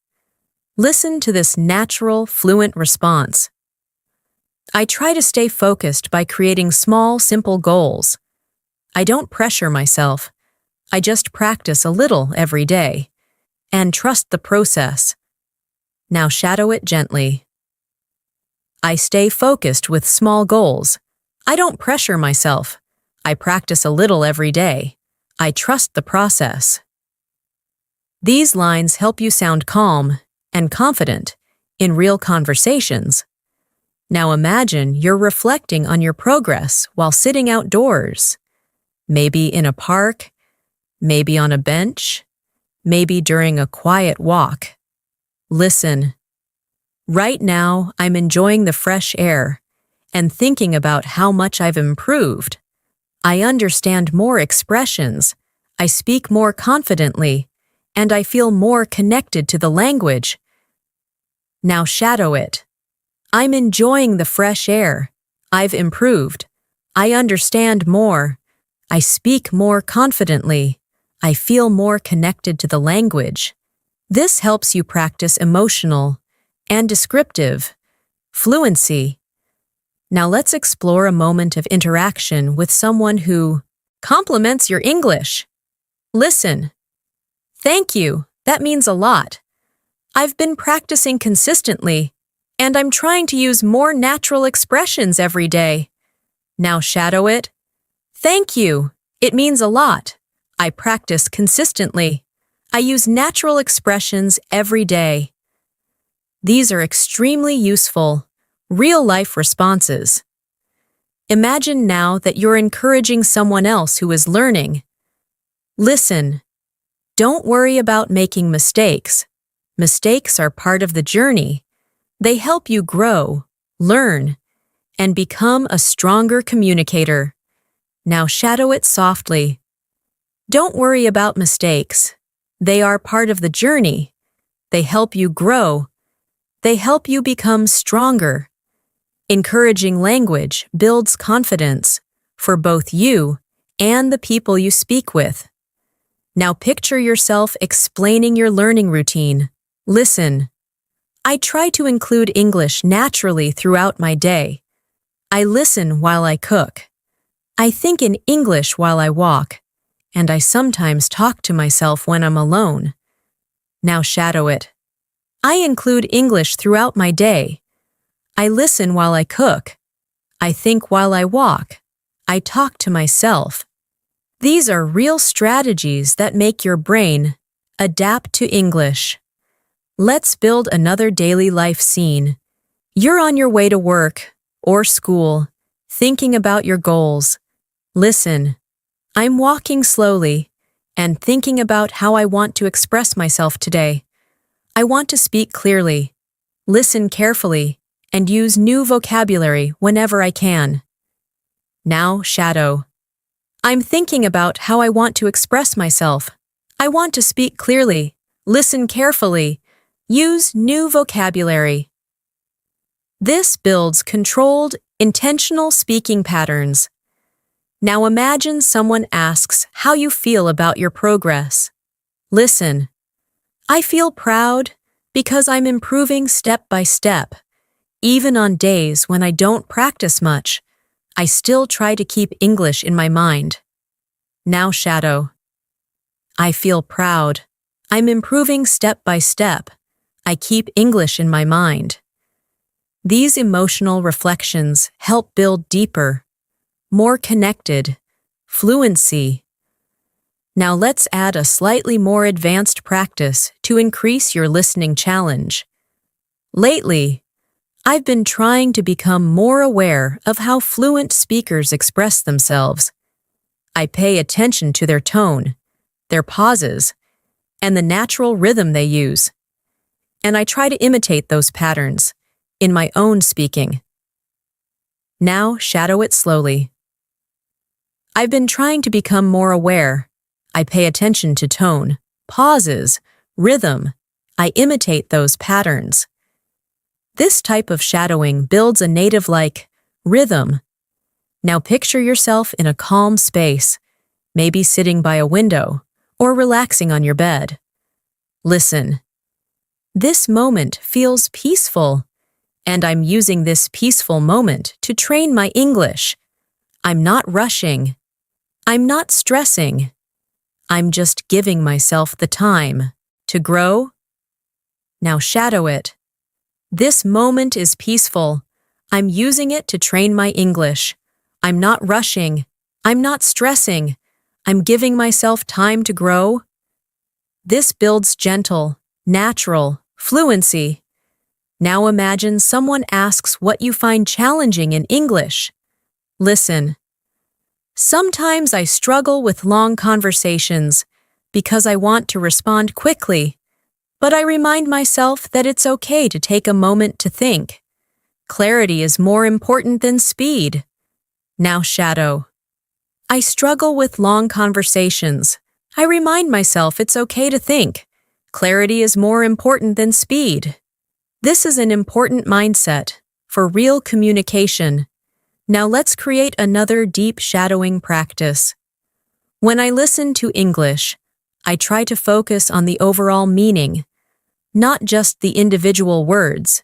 Listen to this natural, fluent response. I try to stay focused by creating small, simple goals. I don't pressure myself. I just practice a little every day and trust the process. Now shadow it gently. I stay focused with small goals. I don't pressure myself. I practice a little every day. I trust the process. These lines help you sound calm and confident in real conversations. Now imagine you're reflecting on your progress while sitting outdoors. Maybe in a park, maybe on a bench, maybe during a quiet walk. Listen. Right now, I'm enjoying the fresh air and thinking about how much I've improved. I understand more expressions, I speak more confidently, and I feel more connected to the language. Now shadow it. I'm enjoying the fresh air. I've improved. I understand more. I speak more confidently. I feel more connected to the language. This helps you practice emotional and descriptive fluency. Now let's explore a moment of interaction with someone who compliments your English. Listen. Thank you. That means a lot. I've been practicing consistently, and I'm trying to use more natural expressions every day. Now shadow it. Thank you. It means a lot. I practice consistently. I use natural expressions every day. These are extremely useful, real-life responses. Imagine now that you're encouraging someone else who is learning. Listen. Don't worry about making mistakes. Mistakes are part of the journey. They help you grow, learn, and become a stronger communicator. Now shadow it softly. Don't worry about mistakes. They are part of the journey. They help you grow. They help you become stronger. Encouraging language builds confidence for both you and the people you speak with. Now picture yourself explaining your learning routine. Listen. I try to include English naturally throughout my day. I listen while I cook. I think in English while I walk, and I sometimes talk to myself when I'm alone. Now shadow it. I include English throughout my day. I listen while I cook. I think while I walk. I talk to myself. These are real strategies that make your brain adapt to English. Let's build another daily life scene. You're on your way to work or school, thinking about your goals. Listen. I'm walking slowly and thinking about how I want to express myself today. I want to speak clearly, listen carefully, and use new vocabulary whenever I can. Now, shadow. I'm thinking about how I want to express myself. I want to speak clearly, listen carefully, use new vocabulary. This builds controlled, intentional speaking patterns. Now imagine someone asks how you feel about your progress. Listen. I feel proud because I'm improving step by step. Even on days when I don't practice much, I still try to keep English in my mind. Now shadow. I feel proud. I'm improving step by step. I keep English in my mind. These emotional reflections help build deeper, more connected fluency. Now let's add a slightly more advanced practice to increase your listening challenge. Lately, I've been trying to become more aware of how fluent speakers express themselves. I pay attention to their tone, their pauses, and the natural rhythm they use. And I try to imitate those patterns in my own speaking. Now shadow it slowly. I've been trying to become more aware. I pay attention to tone, pauses, rhythm. I imitate those patterns. This type of shadowing builds a native-like rhythm. Now picture yourself in a calm space, maybe sitting by a window or relaxing on your bed. Listen. This moment feels peaceful, and I'm using this peaceful moment to train my English. I'm not rushing. I'm not stressing. I'm just giving myself the time to grow. Now shadow it. This moment is peaceful. I'm using it to train my English. I'm not rushing. I'm not stressing. I'm giving myself time to grow. This builds gentle, natural fluency. Now imagine someone asks what you find challenging in English. Listen. Sometimes I struggle with long conversations because I want to respond quickly, but I remind myself that it's okay to take a moment to think. Clarity is more important than speed. Now shadow. I struggle with long conversations. I remind myself it's okay to think. Clarity is more important than speed. This is an important mindset for real communication. Now let's create another deep shadowing practice. When I listen to English, I try to focus on the overall meaning, not just the individual words.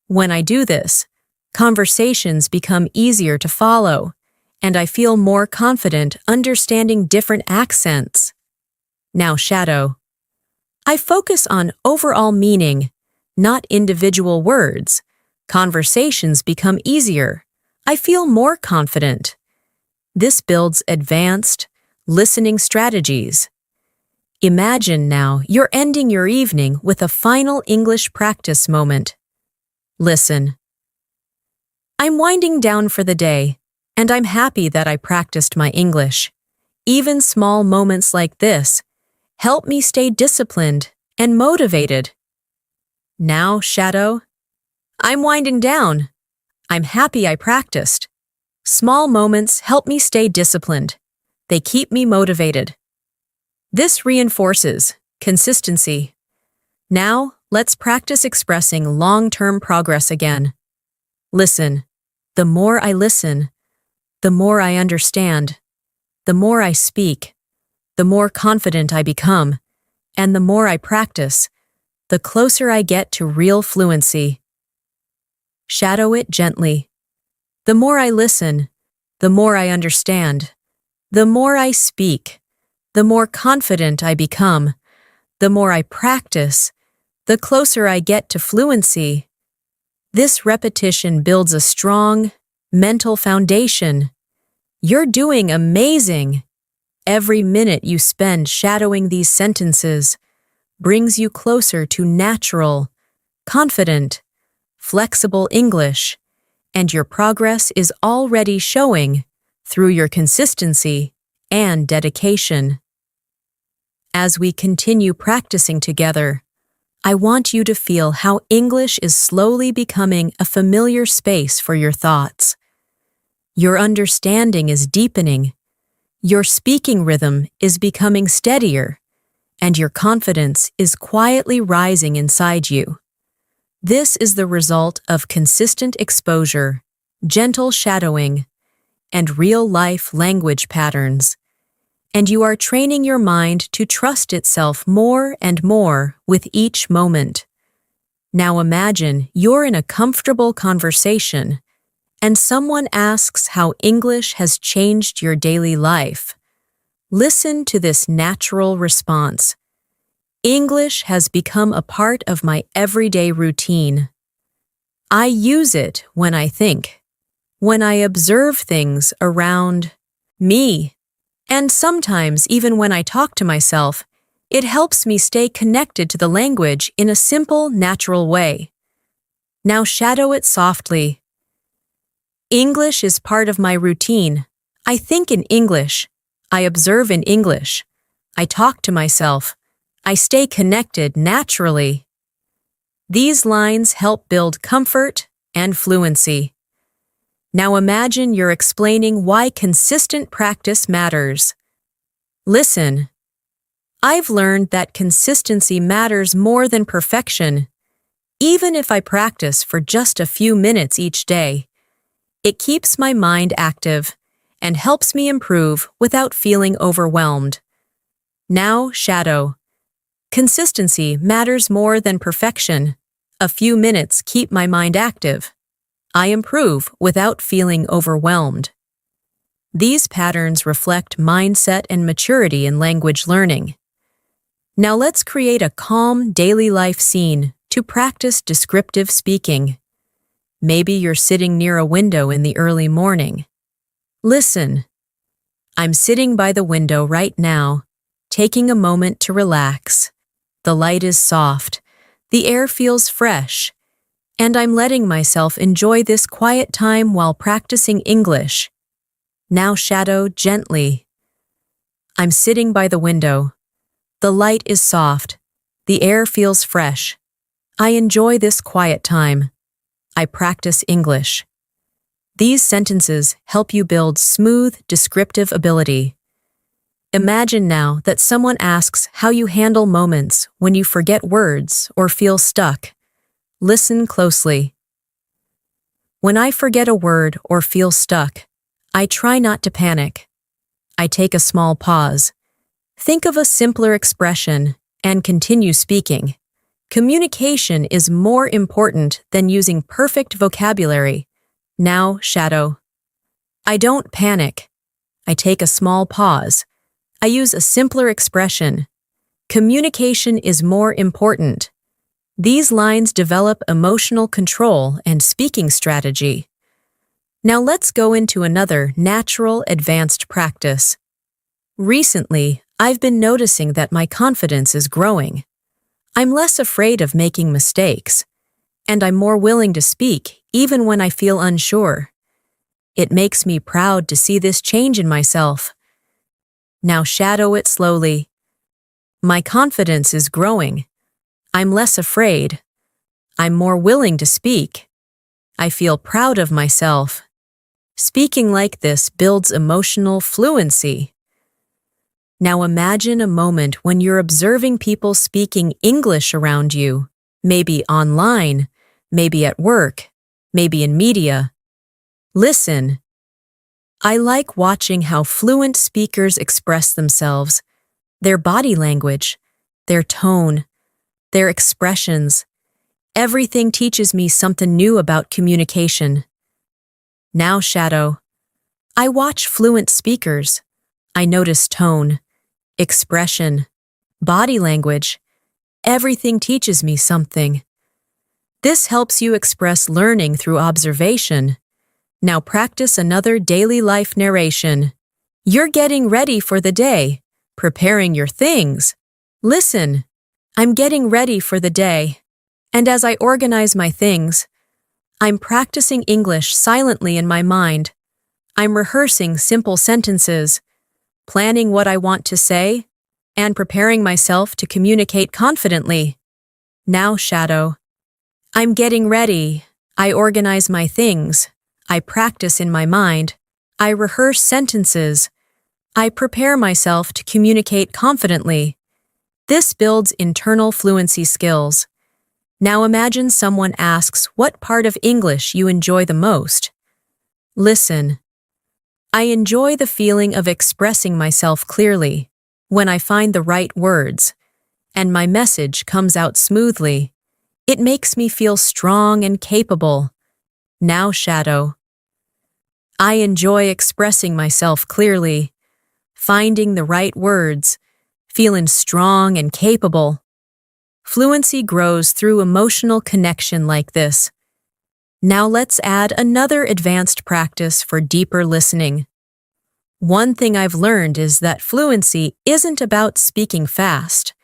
When I do this, conversations become easier to follow, and I feel more confident understanding different accents. Now shadow. I focus on overall meaning, not individual words. Conversations become easier. I feel more confident. This builds advanced listening strategies. Imagine now you're ending your evening with a final English practice moment. Listen. I'm winding down for the day, and I'm happy that I practiced my English. Even small moments like this help me stay disciplined and motivated. Now, shadow. I'm winding down. I'm happy I practiced. Small moments help me stay disciplined. They keep me motivated. This reinforces consistency. Now, let's practice expressing long-term progress again. Listen. The more I listen, the more I understand. The more I speak, the more confident I become. And the more I practice, the closer I get to real fluency. Shadow it gently. The more I listen, the more I understand. The more I speak, the more confident I become. The more I practice, the closer I get to fluency. This repetition builds a strong, mental foundation. You're doing amazing. Every minute you spend shadowing these sentences brings you closer to natural, confident, flexible English, and your progress is already showing through your consistency and dedication. As we continue practicing together, I want you to feel how English is slowly becoming a familiar space for your thoughts. Your understanding is deepening, your speaking rhythm is becoming steadier, and your confidence is quietly rising inside you. This is the result of consistent exposure, gentle shadowing, and real-life language patterns. And you are training your mind to trust itself more and more with each moment. Now imagine you're in a comfortable conversation, and someone asks how English has changed your daily life. Listen to this natural response. English has become a part of my everyday routine. I use it when I think, when I observe things around me, and sometimes even when I talk to myself. It helps me stay connected to the language in a simple, natural way. Now shadow it softly. English is part of my routine. I think in English. I observe in English. I talk to myself. I stay connected naturally. These lines help build comfort and fluency. Now imagine you're explaining why consistent practice matters. Listen. I've learned that consistency matters more than perfection. Even if I practice for just a few minutes each day, it keeps my mind active and helps me improve without feeling overwhelmed. Now, shadow. Consistency matters more than perfection. A few minutes keep my mind active. I improve without feeling overwhelmed. These patterns reflect mindset and maturity in language learning. Now let's create a calm daily life scene to practice descriptive speaking. Maybe you're sitting near a window in the early morning. Listen. I'm sitting by the window right now, taking a moment to relax. The light is soft, the air feels fresh, and I'm letting myself enjoy this quiet time while practicing English. Now shadow gently. I'm sitting by the window. The light is soft. The air feels fresh. I enjoy this quiet time. I practice English. These sentences help you build smooth, descriptive ability. Imagine now that someone asks how you handle moments when you forget words or feel stuck. Listen closely. When I forget a word or feel stuck, I try not to panic. I take a small pause. Think of a simpler expression and continue speaking. Communication is more important than using perfect vocabulary. Now, shadow. I don't panic. I take a small pause. I use a simpler expression. Communication is more important. These lines develop emotional control and speaking strategy. Now let's go into another natural, advanced practice. Recently, I've been noticing that my confidence is growing. I'm less afraid of making mistakes, and I'm more willing to speak even when I feel unsure. It makes me proud to see this change in myself. Now shadow it slowly. My confidence is growing. I'm less afraid. I'm more willing to speak. I feel proud of myself. Speaking like this builds emotional fluency. Now imagine a moment when you're observing people speaking English around you, maybe online, maybe at work, maybe in media. Listen. I like watching how fluent speakers express themselves, their body language, their tone, their expressions. Everything teaches me something new about communication. Now shadow. I watch fluent speakers. I notice tone, expression, body language. Everything teaches me something. This helps you express learning through observation. Now practice another daily life narration. You're getting ready for the day, preparing your things. Listen, I'm getting ready for the day. And as I organize my things, I'm practicing English silently in my mind. I'm rehearsing simple sentences, planning what I want to say, and preparing myself to communicate confidently. Now shadow. I'm getting ready. I organize my things. I practice in my mind. I rehearse sentences. I prepare myself to communicate confidently. This builds internal fluency skills. Now imagine someone asks what part of English you enjoy the most. Listen. I enjoy the feeling of expressing myself clearly, when I find the right words, and my message comes out smoothly. It makes me feel strong and capable. Now shadow. I enjoy expressing myself clearly, finding the right words, feeling strong and capable. Fluency grows through emotional connection like this. Now let's add another advanced practice for deeper listening. One thing I've learned is that fluency isn't about speaking fast.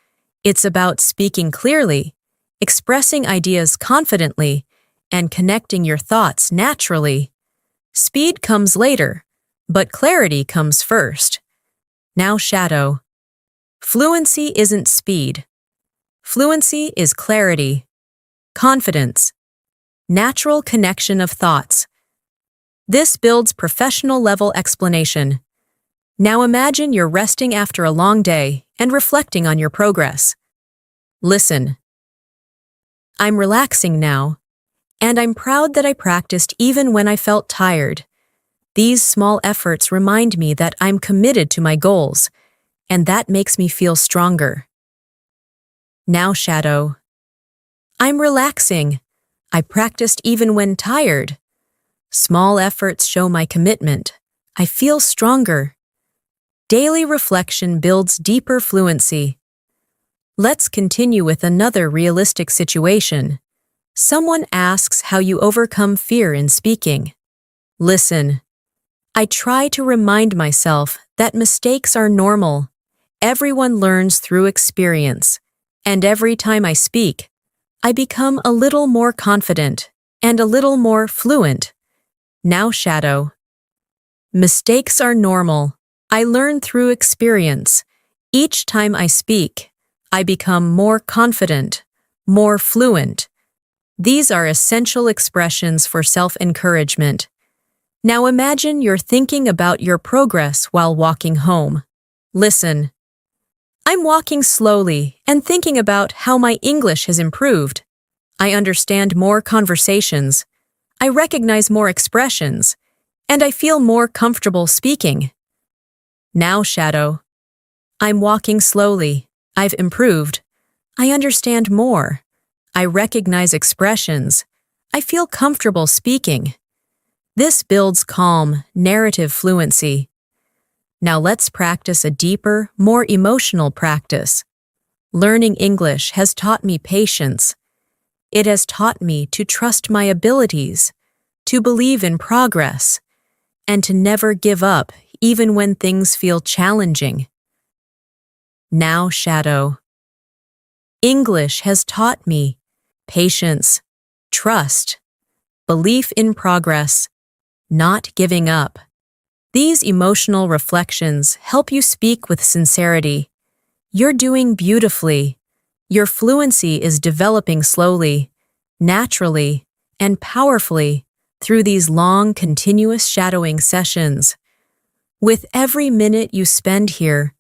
It's about speaking clearly, expressing ideas confidently, and connecting your thoughts naturally. Speed comes later, but clarity comes first. Now shadow. Fluency isn't speed. Fluency is clarity, confidence, natural connection of thoughts. This builds professional-level explanation. Now imagine you're resting after a long day and reflecting on your progress. Listen. I'm relaxing now, and I'm proud that I practiced even when I felt tired. These small efforts remind me that I'm committed to my goals, and that makes me feel stronger. Now shadow. I'm relaxing. I practiced even when tired. Small efforts show my commitment. I feel stronger. Daily reflection builds deeper fluency. Let's continue with another realistic situation. Someone asks how you overcome fear in speaking. Listen. I try to remind myself that mistakes are normal. Everyone learns through experience, and every time I speak, I become a little more confident and a little more fluent. Now shadow. Mistakes are normal. I learn through experience. Each time I speak, I become more confident, more fluent. These are essential expressions for self-encouragement. Now imagine you're thinking about your progress while walking home. Listen. I'm walking slowly and thinking about how my English has improved. I understand more conversations. I recognize more expressions, and I feel more comfortable speaking. Now shadow. I'm walking slowly. I've improved. I understand more. I recognize expressions. I feel comfortable speaking. This builds calm, narrative fluency. Now let's practice a deeper, more emotional practice. Learning English has taught me patience. It has taught me to trust my abilities, to believe in progress, and to never give up even when things feel challenging. Now shadow. English has taught me patience, trust, belief in progress, not giving up. These emotional reflections help you speak with sincerity. You're doing beautifully. Your fluency is developing slowly, naturally, and powerfully through these long, continuous shadowing sessions. With every minute you spend here,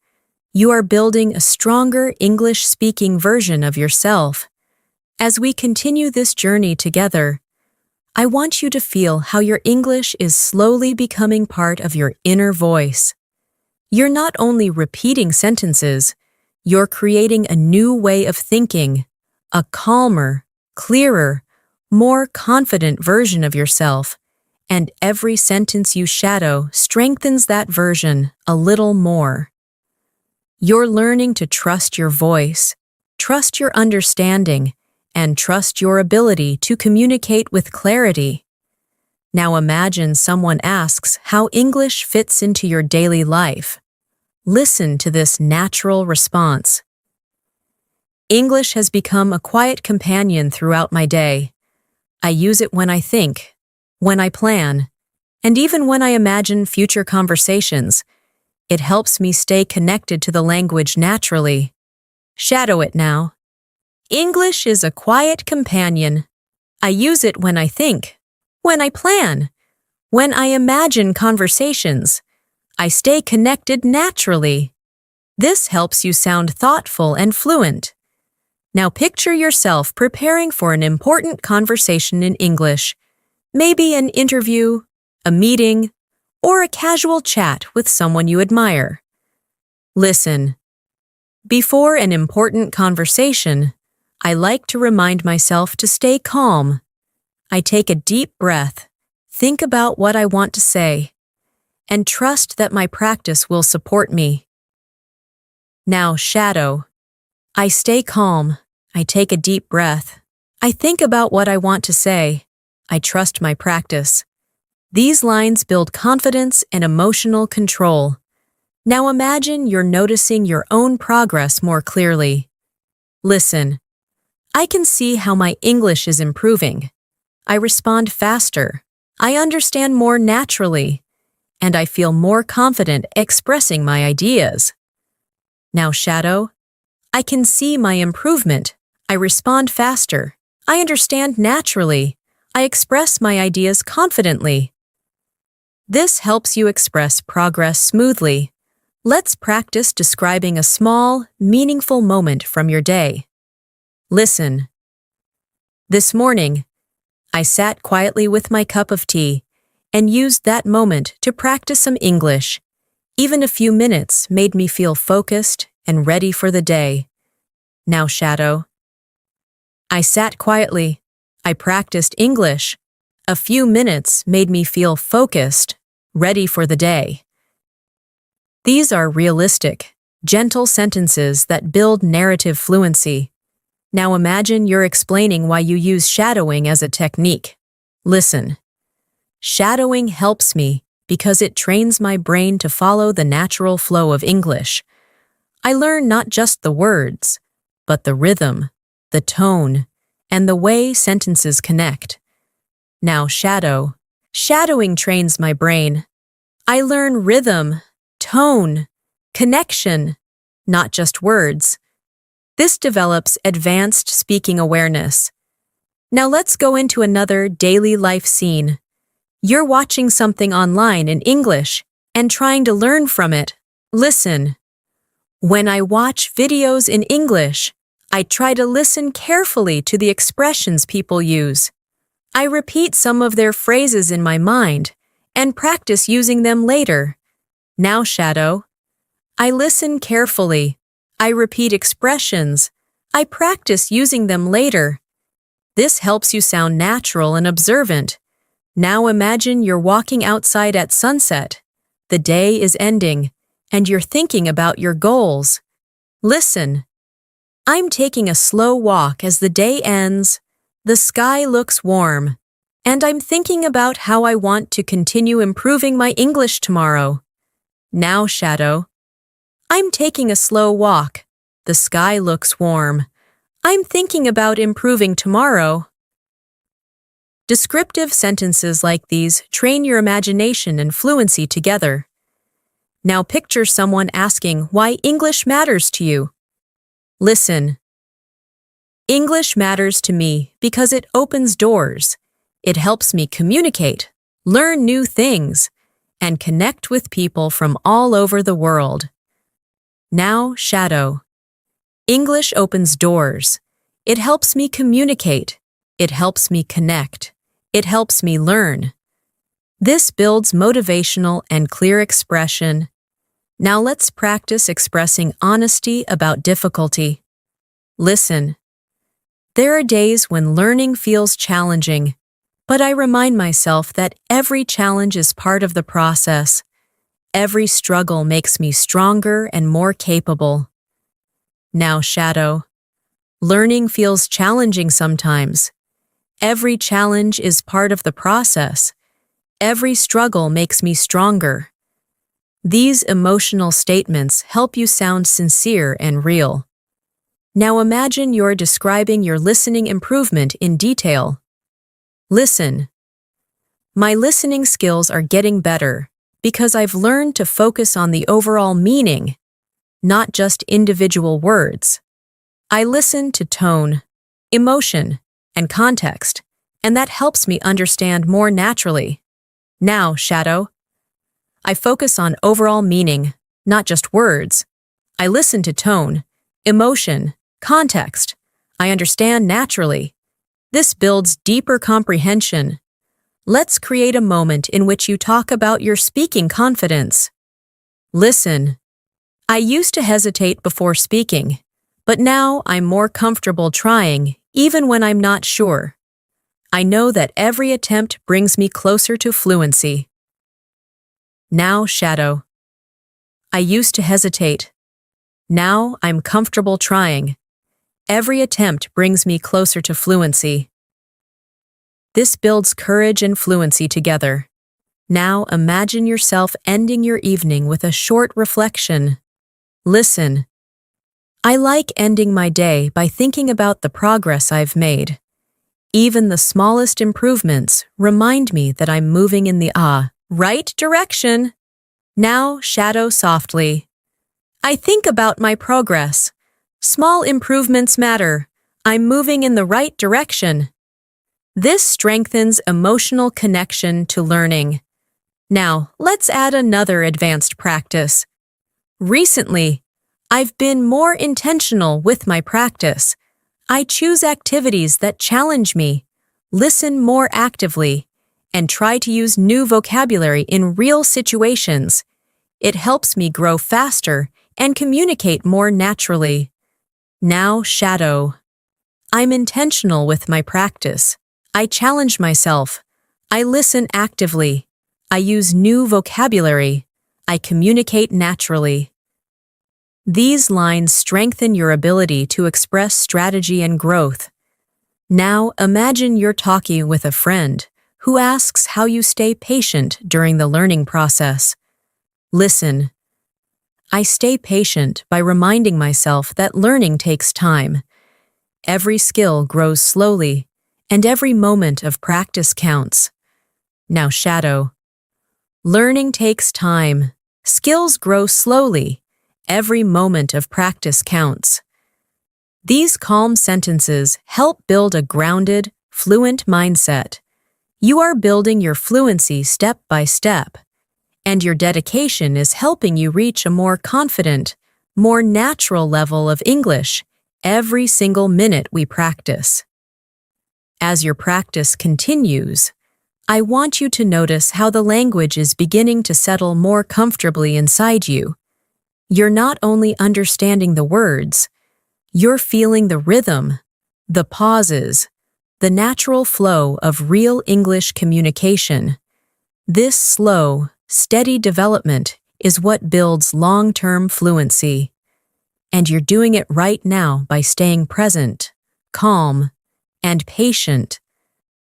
you are building a stronger English-speaking version of yourself. As we continue this journey together, I want you to feel how your English is slowly becoming part of your inner voice. You're not only repeating sentences, you're creating a new way of thinking, a calmer, clearer, more confident version of yourself, and every sentence you shadow strengthens that version a little more. You're learning to trust your voice, trust your understanding, and trust your ability to communicate with clarity. Now imagine someone asks how English fits into your daily life. Listen to this natural response. English has become a quiet companion throughout my day. I use it when I think, when I plan, and even when I imagine future conversations. It helps me stay connected to the language naturally. Shadow it now. English is a quiet companion. I use it when I think, when I plan, when I imagine conversations. I stay connected naturally. This helps you sound thoughtful and fluent. Now picture yourself preparing for an important conversation in English, maybe an interview, a meeting, or a casual chat with someone you admire. Listen. Before an important conversation, I like to remind myself to stay calm. I take a deep breath, think about what I want to say, and trust that my practice will support me. Now shadow. I stay calm. I take a deep breath. I think about what I want to say. I trust my practice. These lines build confidence and emotional control. Now imagine you're noticing your own progress more clearly. Listen. I can see how my English is improving. I respond faster. I understand more naturally. And I feel more confident expressing my ideas. Now shadow. I can see my improvement. I respond faster. I understand naturally. I express my ideas confidently. This helps you express progress smoothly. Let's practice describing a small, meaningful moment from your day. Listen. This morning, I sat quietly with my cup of tea and used that moment to practice some English. Even a few minutes made me feel focused and ready for the day. Now shadow. I sat quietly. I practiced English. A few minutes made me feel focused, ready for the day. These are realistic, gentle sentences that build narrative fluency. Now imagine you're explaining why you use shadowing as a technique. Listen. Shadowing helps me because it trains my brain to follow the natural flow of English. I learn not just the words, but the rhythm, the tone, and the way sentences connect. Now shadow. Shadowing trains my brain. I learn rhythm, tone, connection, not just words. This develops advanced speaking awareness. Now let's go into another daily life scene. You're watching something online in English and trying to learn from it. Listen. When I watch videos in English, I try to listen carefully to the expressions people use. I repeat some of their phrases in my mind and practice using them later. Now shadow. I listen carefully. I repeat expressions. I practice using them later. This helps you sound natural and observant. Now imagine you're walking outside at sunset. The day is ending, and you're thinking about your goals. Listen. I'm taking a slow walk as the day ends. The sky looks warm, and I'm thinking about how I want to continue improving my English tomorrow. Now shadow. I'm taking a slow walk The sky looks warm. I'm thinking about improving tomorrow. Descriptive sentences like these train your imagination and fluency together. Now picture someone asking why English matters to you. Listen. English matters to me because it opens doors. It helps me communicate, learn new things, and connect with people from all over the world. Now shadow. English opens doors. It helps me communicate. It helps me connect. It helps me learn. This builds motivational and clear expression. Now let's practice expressing honesty about difficulty. Listen. There are days when learning feels challenging, but I remind myself that every challenge is part of the process. Every struggle makes me stronger and more capable. Now shadow. Learning feels challenging sometimes. Every challenge is part of the process. Every struggle makes me stronger. These emotional statements help you sound sincere and real. Now imagine you're describing your listening improvement in detail. Listen. My listening skills are getting better because I've learned to focus on the overall meaning, not just individual words. I listen to tone, emotion, and context, and that helps me understand more naturally. Now, shadow. I focus on overall meaning, not just words. I listen to tone, emotion, context. I understand naturally. This builds deeper comprehension. Let's create a moment in which you talk about your speaking confidence. Listen. I used to hesitate before speaking, but now I'm more comfortable trying, even when I'm not sure. I know that every attempt brings me closer to fluency. Now, shadow. I used to hesitate. Now I'm comfortable trying. Every attempt brings me closer to fluency. This builds courage and fluency together. Now imagine yourself ending your evening with a short reflection. Listen. I like ending my day by thinking about the progress I've made. Even the smallest improvements remind me that I'm moving in the right direction. Now shadow softly. I think about my progress. Small improvements matter. I'm moving in the right direction. This strengthens emotional connection to learning. Now, let's add another advanced practice. Recently, I've been more intentional with my practice. I choose activities that challenge me, listen more actively, and try to use new vocabulary in real situations. It helps me grow faster and communicate more naturally. Now, shadow. I'm intentional with my practice. I challenge myself. I listen actively. I use new vocabulary. I communicate naturally. These lines strengthen your ability to express strategy and growth. Now imagine you're talking with a friend who asks how you stay patient during the learning process. Listen. I stay patient by reminding myself that learning takes time. Every skill grows slowly, and every moment of practice counts. Now shadow. Learning takes time. Skills grow slowly. Every moment of practice counts. These calm sentences help build a grounded, fluent mindset. You are building your fluency step by step, and your dedication is helping you reach a more confident, more natural level of English every single minute we practice. As your practice continues, I want you to notice how the language is beginning to settle more comfortably inside you. You're not only understanding the words, you're feeling the rhythm, the pauses, the natural flow of real English communication. This slow, steady development is what builds long-term fluency. And you're doing it right now by staying present, calm, and patient.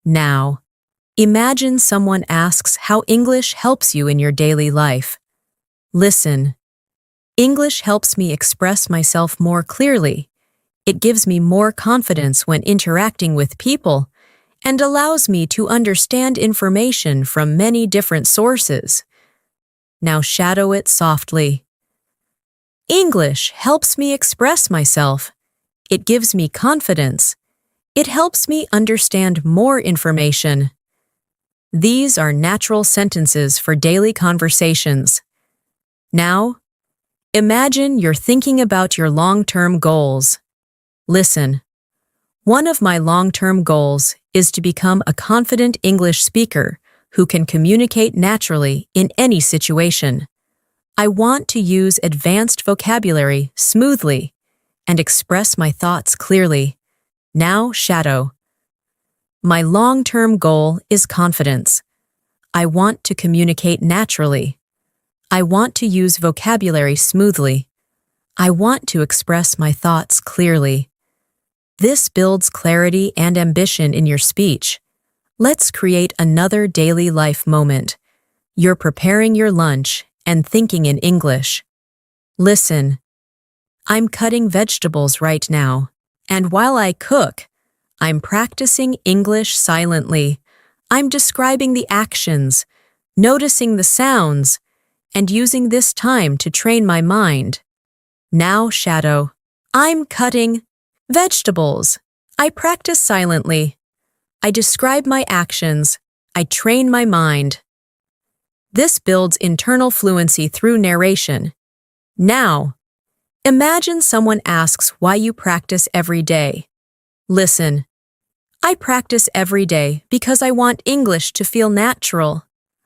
Now, imagine someone asks how English helps you in your daily life. Listen. English helps me express myself more clearly. It gives me more confidence when interacting with people and allows me to understand information from many different sources. Now shadow it softly. English helps me express myself. It gives me confidence. It helps me understand more information. These are natural sentences for daily conversations. Now, imagine you're thinking about your long-term goals. Listen. One of my long-term goals is to become a confident English speaker who can communicate naturally in any situation. I want to use advanced vocabulary smoothly and express my thoughts clearly. Now shadow. My long-term goal is confidence. I want to communicate naturally. I want to use vocabulary smoothly. I want to express my thoughts clearly. This builds clarity and ambition in your speech. Let's create another daily life moment. You're preparing your lunch and thinking in English. Listen. I'm cutting vegetables right now, and while I cook, I'm practicing English silently. I'm describing the actions, noticing the sounds, and using this time to train my mind. Now shadow. I'm cutting vegetables. I practice silently. I describe my actions. I train my mind. This builds internal fluency through narration. Now, imagine someone asks why you practice every day. Listen. I practice every day because I want English to feel natural.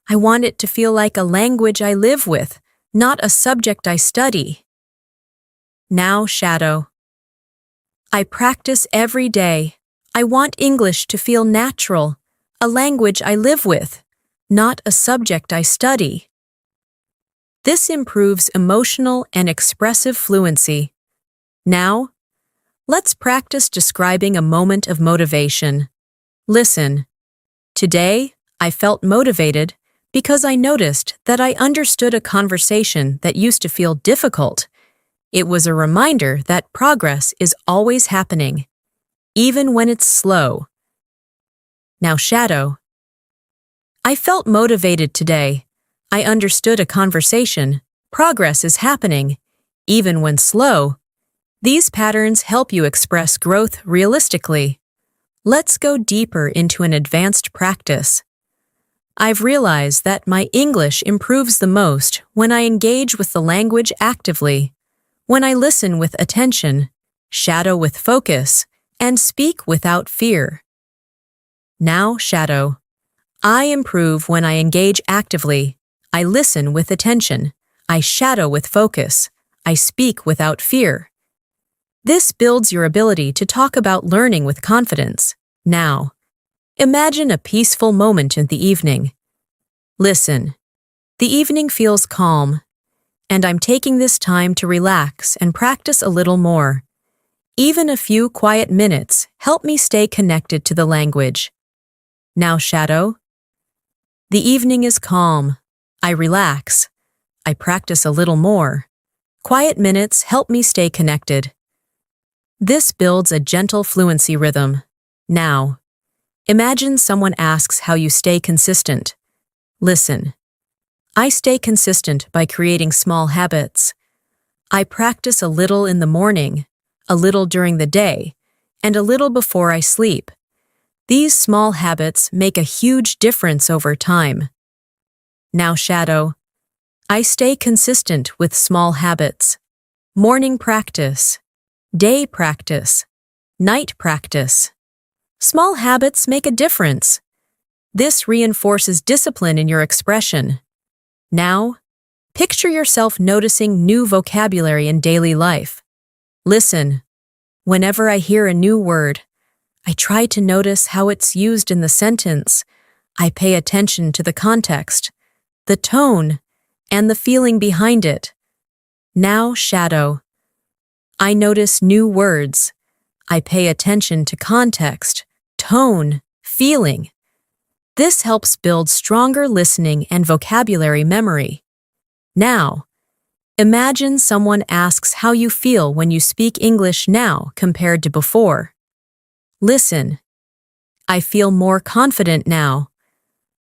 I want it to feel like a language I live with, not a subject I study. Now shadow. I practice every day. I want English to feel natural, a language I live with, not a subject I study. This improves emotional and expressive fluency. Now, let's practice describing a moment of motivation. Listen. Today, I felt motivated because I noticed that I understood a conversation that used to feel difficult. It was a reminder that progress is always happening, even when it's slow. Now shadow. I felt motivated today. I understood a conversation. Progress is happening, even when slow. These patterns help you express growth realistically. Let's go deeper into an advanced practice. I've realized that my English improves the most when I engage with the language actively, when I listen with attention, shadow with focus, and speak without fear. Now shadow. I improve when I engage actively. I listen with attention. I shadow with focus. I speak without fear. This builds your ability to talk about learning with confidence. Now, imagine a peaceful moment in the evening. Listen. The evening feels calm, and I'm taking this time to relax and practice a little more. Even a few quiet minutes help me stay connected to the language. Now shadow. The evening is calm. I relax. I practice a little more. Quiet minutes help me stay connected. This builds a gentle fluency rhythm. Now, imagine someone asks how you stay consistent. Listen. I stay consistent by creating small habits. I practice a little in the morning, a little during the day, and a little before I sleep. These small habits make a huge difference over time. Now shadow. I stay consistent with small habits. Morning practice. Day practice. Night practice. Small habits make a difference. This reinforces discipline in your expression. Now, picture yourself noticing new vocabulary in daily life. Listen. Whenever I hear a new word, I try to notice how it's used in the sentence. I pay attention to the context, the tone, and the feeling behind it. Now shadow. I notice new words. I pay attention to context, tone, feeling. This helps build stronger listening and vocabulary memory. Now, Imagine someone asks how you feel when you speak English now compared to before. Listen. I feel more confident now.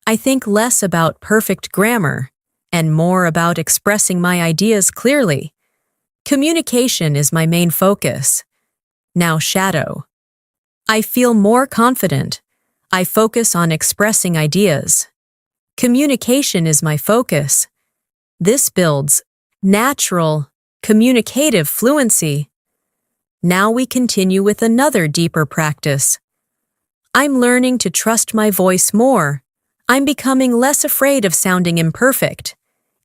I think less about perfect grammar and more about expressing my ideas clearly. Communication is my main focus. Now shadow. I feel more confident. I focus on expressing ideas. Communication is my focus. This builds natural, communicative fluency. Now we continue with another deeper practice. I'm learning to trust my voice more. I'm becoming less afraid of sounding imperfect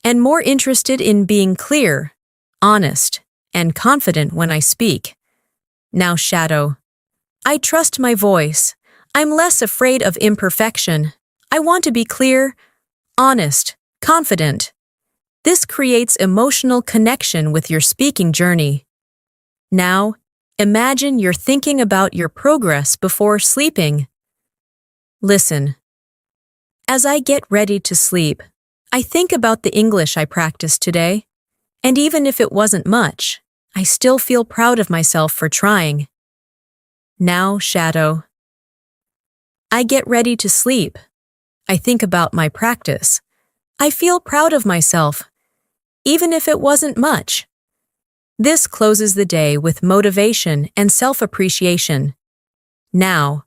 and more interested in being clear, honest, and confident when I speak. Now shadow. I trust my voice. I'm less afraid of imperfection. I want to be clear, honest, confident. This creates emotional connection with your speaking journey. Now, imagine you're thinking about your progress before sleeping. Listen. As I get ready to sleep, I think about the English I practiced today, and even if it wasn't much, I still feel proud of myself for trying. Now, shadow. I get ready to sleep. I think about my practice. I feel proud of myself, even if it wasn't much. This closes the day with motivation and self-appreciation. Now,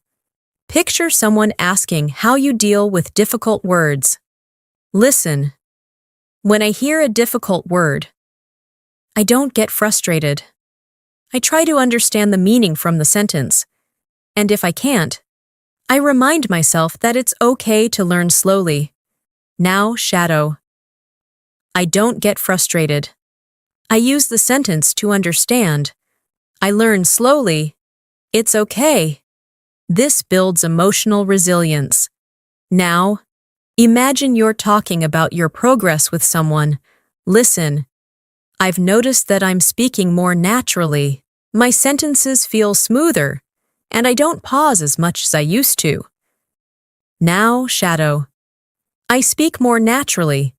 picture someone asking how you deal with difficult words. Listen. When I hear a difficult word, I don't get frustrated. I try to understand the meaning from the sentence, and if I can't, I remind myself that it's okay to learn slowly. Now, shadow. I don't get frustrated. I use the sentence to understand. I learn slowly. It's okay. This builds emotional resilience. Now, imagine you're talking about your progress with someone. Listen. I've noticed that I'm speaking more naturally. My sentences feel smoother, and I don't pause as much as I used to. Now, shadow. I speak more naturally.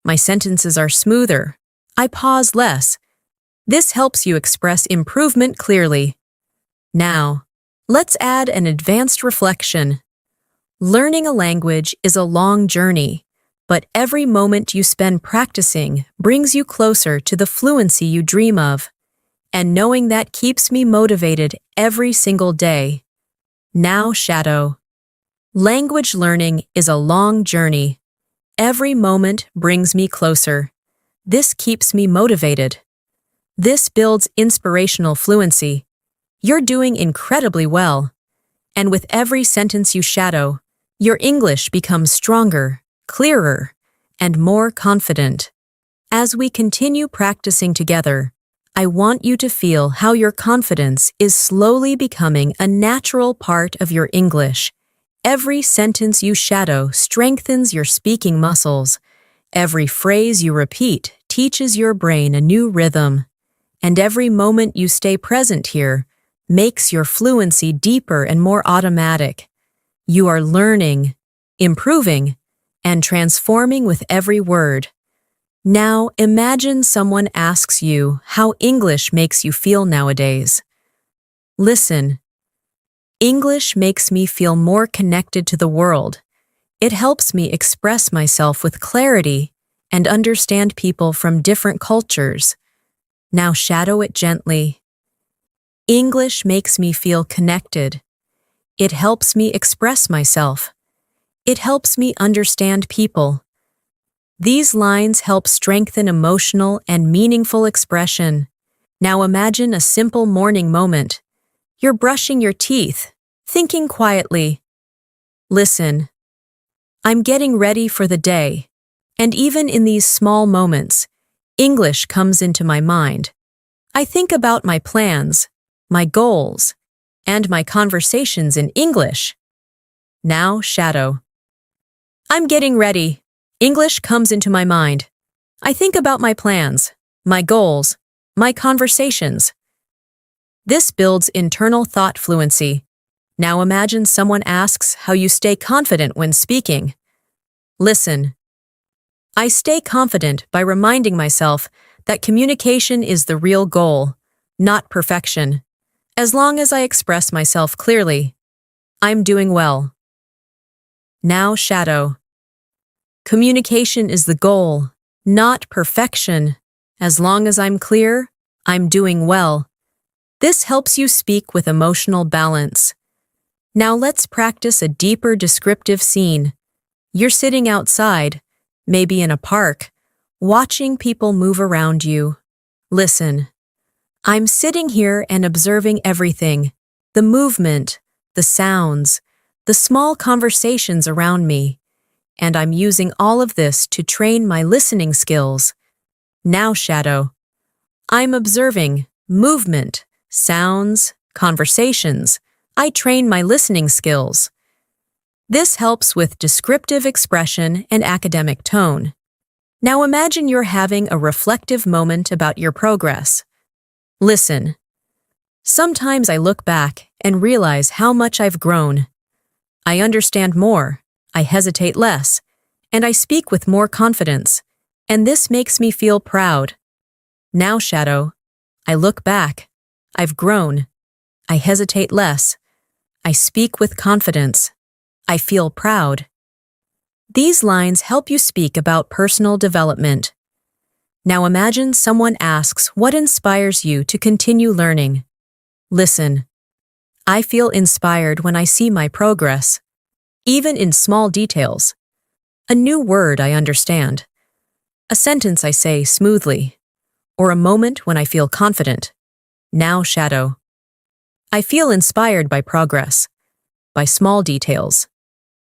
My sentences are smoother. I pause less. This helps you express improvement clearly. Now, let's add an advanced reflection. Learning a language is a long journey, but every moment you spend practicing brings you closer to the fluency you dream of. And knowing that keeps me motivated every single day. Now, shadow. Language learning is a long journey. Every moment brings me closer. This keeps me motivated. This builds inspirational fluency. You're doing incredibly well. And with every sentence you shadow, your English becomes stronger, clearer, and more confident. As we continue practicing together, I want you to feel how your confidence is slowly becoming a natural part of your English. Every sentence you shadow strengthens your speaking muscles. Every phrase you repeat teaches your brain a new rhythm. And every moment you stay present here makes your fluency deeper and more automatic. You are learning, improving, and transforming with every word. Now imagine someone asks you how English makes you feel nowadays. Listen. English makes me feel more connected to the world. It helps me express myself with clarity and understand people from different cultures. Now shadow it gently. English makes me feel connected. It helps me express myself. It helps me understand people. These lines help strengthen emotional and meaningful expression. Now imagine a simple morning moment. You're brushing your teeth, thinking quietly. Listen. I'm getting ready for the day, and even in these small moments, English comes into my mind. I think about my plans, my goals, and my conversations in English. Now, shadow. I'm getting ready. English comes into my mind. I think about my plans, my goals, my conversations. This builds internal thought fluency. Now imagine someone asks how you stay confident when speaking. Listen. I stay confident by reminding myself that communication is the real goal, not perfection. As long as I express myself clearly, I'm doing well. Now shadow. Communication is the goal, not perfection. As long as I'm clear, I'm doing well. This helps you speak with emotional balance. Now let's practice a deeper descriptive scene. You're sitting outside, maybe in a park, watching people move around you. Listen. I'm sitting here and observing everything. The movement, the sounds, the small conversations around me. And I'm using all of this to train my listening skills. Now shadow. I'm observing movement, sounds, conversations. I train my listening skills. This helps with descriptive expression and academic tone. Now imagine you're having a reflective moment about your progress. Listen. Sometimes I look back and realize how much I've grown. I understand more, I hesitate less, and I speak with more confidence, and this makes me feel proud. Now shadow. I look back. I've grown. I hesitate less. I speak with confidence. I feel proud. These lines help you speak about personal development. Now imagine someone asks what inspires you to continue learning. Listen. I feel inspired when I see my progress, even in small details. A new word I understand. A sentence I say smoothly, or a moment when I feel confident. Now shadow. I feel inspired by progress, by small details,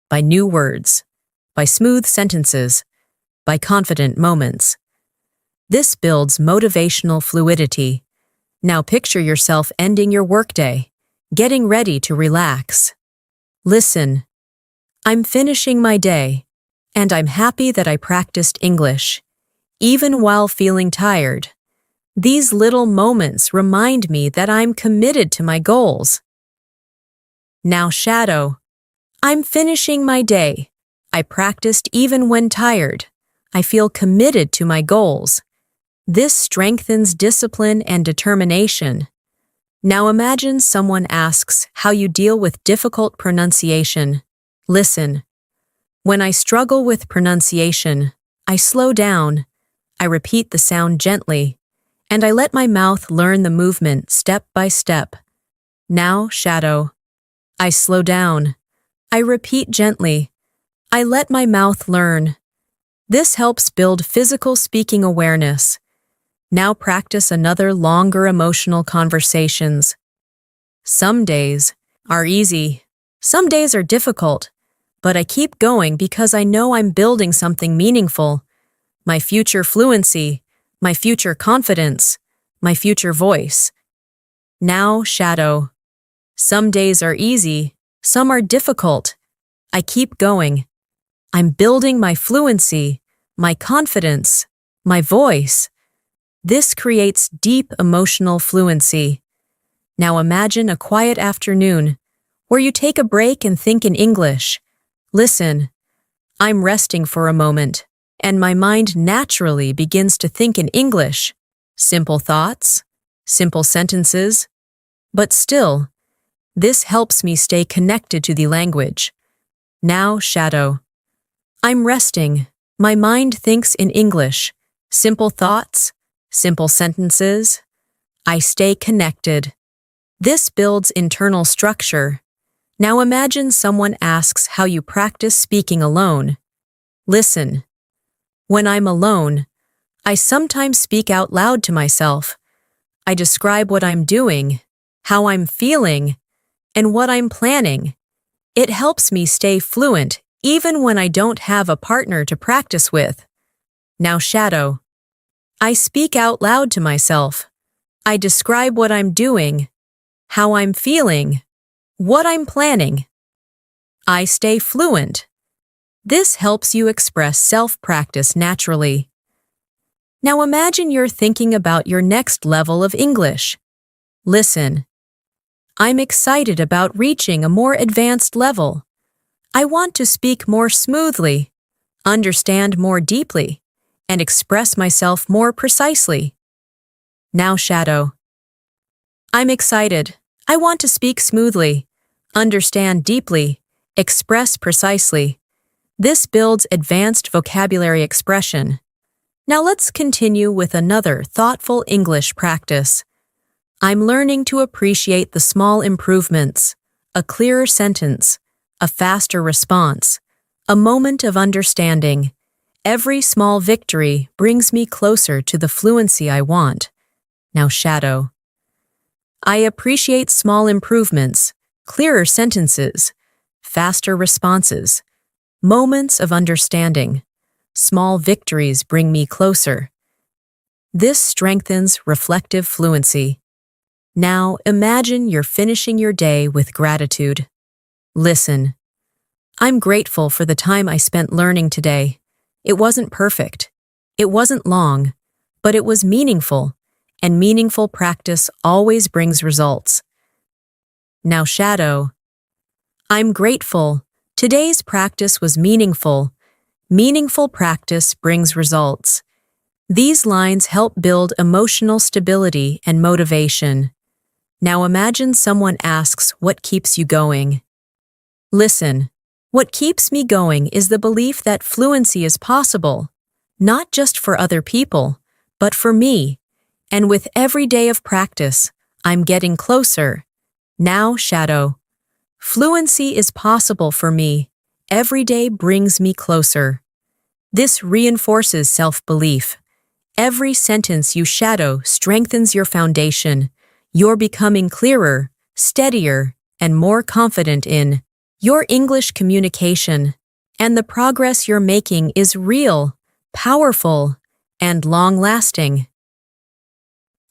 by new words, by smooth sentences, by confident moments. This builds motivational fluidity. Now picture yourself ending your workday, getting ready to relax. Listen. I'm finishing my day, and I'm happy that I practiced English, even while feeling tired. These little moments remind me that I'm committed to my goals. Now shadow. I'm finishing my day. I practiced even when tired. I feel committed to my goals. This strengthens discipline and determination. Now imagine someone asks how you deal with difficult pronunciation. Listen. When I struggle with pronunciation, I slow down. I repeat the sound gently, and I let my mouth learn the movement step by step. Now shadow. I slow down. I repeat gently. I let my mouth learn. This helps build physical speaking awareness. Now practice another longer emotional conversations. Some days are easy. Some days are difficult. But I keep going because I know I'm building something meaningful. My future fluency, my future confidence, my future voice. Now shadow. Some days are easy. Some are difficult. I keep going. I'm building my fluency, my confidence, my voice. This creates deep emotional fluency. Now imagine a quiet afternoon where you take a break and think in English. Listen. I'm resting for a moment, and my mind naturally begins to think in English. Simple thoughts, simple sentences. But still, this helps me stay connected to the language. Now shadow. I'm resting. My mind thinks in English. Simple thoughts, simple sentences. I stay connected. This builds internal structure. Now imagine someone asks how you practice speaking alone. Listen. When I'm alone, I sometimes speak out loud to myself. I describe what I'm doing, how I'm feeling, and what I'm planning. It helps me stay fluent even when I don't have a partner to practice with. Now shadow. I speak out loud to myself. I describe what I'm doing, how I'm feeling, what I'm planning. I stay fluent. This helps you express self-practice naturally. Now imagine you're thinking about your next level of English. Listen. I'm excited about reaching a more advanced level. I want to speak more smoothly, understand more deeply, and express myself more precisely. Now shadow. I'm excited. I want to speak smoothly, understand deeply, express precisely. This builds advanced vocabulary expression. Now let's continue with another thoughtful English practice. I'm learning to appreciate the small improvements, a clearer sentence, a faster response, a moment of understanding. Every small victory brings me closer to the fluency I want. Now shadow. I appreciate small improvements, clearer sentences, faster responses, moments of understanding. Small victories bring me closer. This strengthens reflective fluency. Now imagine you're finishing your day with gratitude. Listen. I'm grateful for the time I spent learning today. It wasn't perfect. It wasn't long, but it was meaningful, and meaningful practice always brings results. Now shadow. I'm grateful. Today's practice was meaningful. Meaningful practice brings results. These lines help build emotional stability and motivation. Now imagine someone asks what keeps you going. Listen. What keeps me going is the belief that fluency is possible, not just for other people, but for me. And with every day of practice, I'm getting closer. Now, shadow. Fluency is possible for me. Every day brings me closer. This reinforces self-belief. Every sentence you shadow strengthens your foundation. You're becoming clearer, steadier, and more confident in your English communication, and the progress you're making is real, powerful, and long-lasting.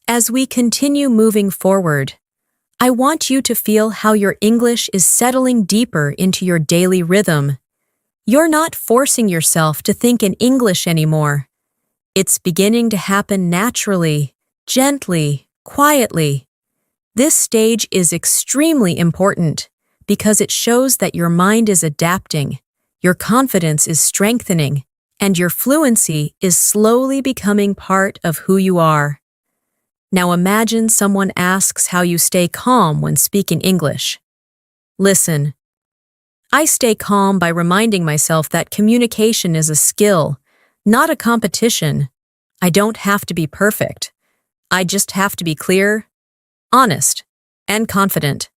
As we continue moving forward, I want you to feel how your English is settling deeper into your daily rhythm. You're not forcing yourself to think in English anymore. It's beginning to happen naturally, gently, quietly. This stage is extremely important, because it shows that your mind is adapting, your confidence is strengthening, and your fluency is slowly becoming part of who you are. Now imagine someone asks how you stay calm when speaking English. Listen. I stay calm by reminding myself that communication is a skill, not a competition. I don't have to be perfect. I just have to be clear, honest, and confident.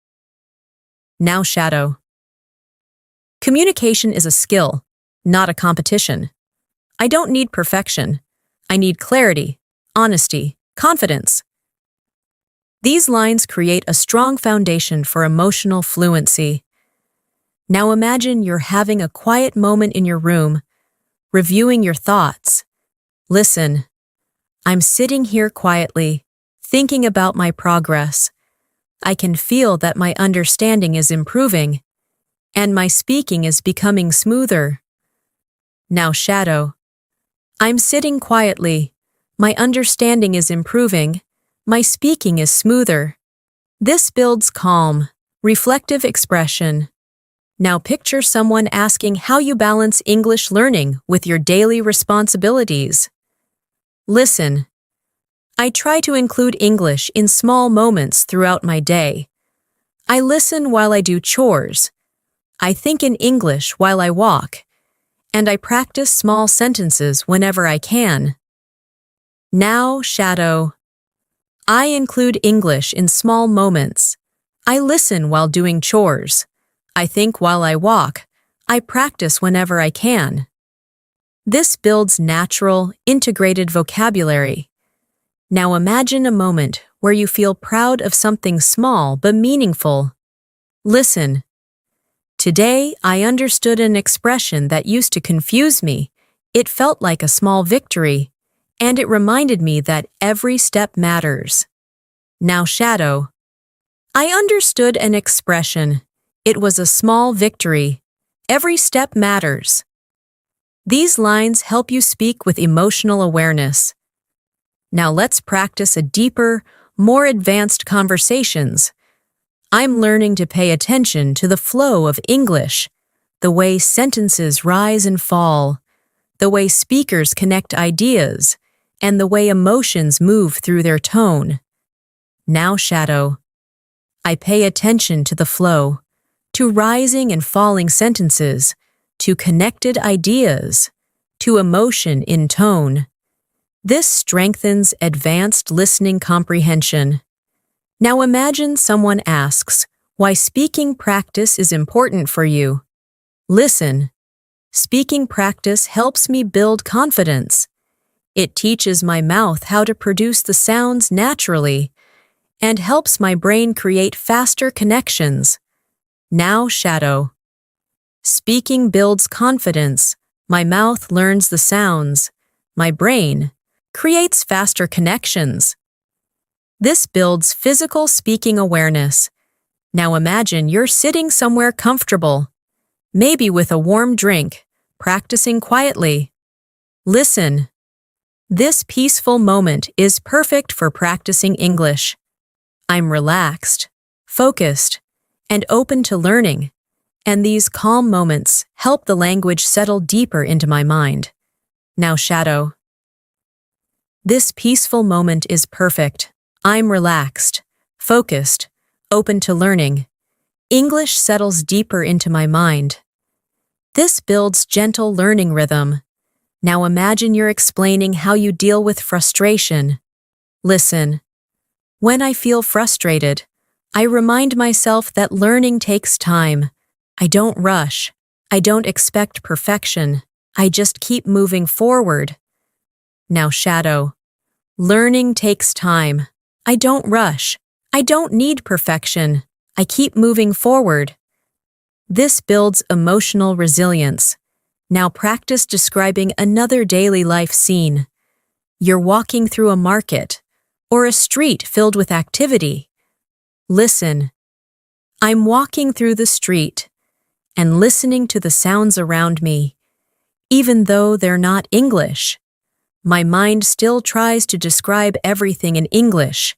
Now shadow. Communication is a skill, not a competition. I don't need perfection. I need clarity, honesty, confidence. These lines create a strong foundation for emotional fluency. Now imagine you're having a quiet moment in your room, reviewing your thoughts. Listen. I'm sitting here quietly, thinking about my progress. I can feel that my understanding is improving, and my speaking is becoming smoother. Now shadow. I'm sitting quietly. My understanding is improving. My speaking is smoother. This builds calm, reflective expression. Now picture someone asking how you balance English learning with your daily responsibilities. Listen. I try to include English in small moments throughout my day. I listen while I do chores. I think in English while I walk. And I practice small sentences whenever I can. Now, shadow. I include English in small moments. I listen while doing chores. I think while I walk. I practice whenever I can. This builds natural, integrated vocabulary. Now imagine a moment where you feel proud of something small but meaningful. Listen. Today, I understood an expression that used to confuse me. It felt like a small victory, and it reminded me that every step matters. Now shadow. I understood an expression. It was a small victory. Every step matters. These lines help you speak with emotional awareness. Now let's practice a deeper, more advanced conversations. I'm learning to pay attention to the flow of English, the way sentences rise and fall, the way speakers connect ideas, and the way emotions move through their tone. Now shadow. I pay attention to the flow, to rising and falling sentences, to connected ideas, to emotion in tone. This strengthens advanced listening comprehension. Now imagine someone asks why speaking practice is important for you. Listen. Speaking practice helps me build confidence. It teaches my mouth how to produce the sounds naturally and helps my brain create faster connections. Now shadow. Speaking builds confidence. My mouth learns the sounds. My brain creates faster connections. This builds physical speaking awareness. Now imagine you're sitting somewhere comfortable, maybe with a warm drink, practicing quietly. Listen. This peaceful moment is perfect for practicing English. I'm relaxed, focused, and open to learning, and these calm moments help the language settle deeper into my mind. Now shadow. This peaceful moment is perfect. I'm relaxed, focused, open to learning. English settles deeper into my mind. This builds gentle learning rhythm. Now imagine you're explaining how you deal with frustration. Listen. When I feel frustrated, I remind myself that learning takes time. I don't rush. I don't expect perfection. I just keep moving forward. Now shadow. Learning takes time. I don't rush. I don't need perfection. I keep moving forward. This builds emotional resilience. Now practice describing another daily life scene. You're walking through a market or a street filled with activity. Listen. I'm walking through the street and listening to the sounds around me. Even though they're not English, my mind still tries to describe everything in English.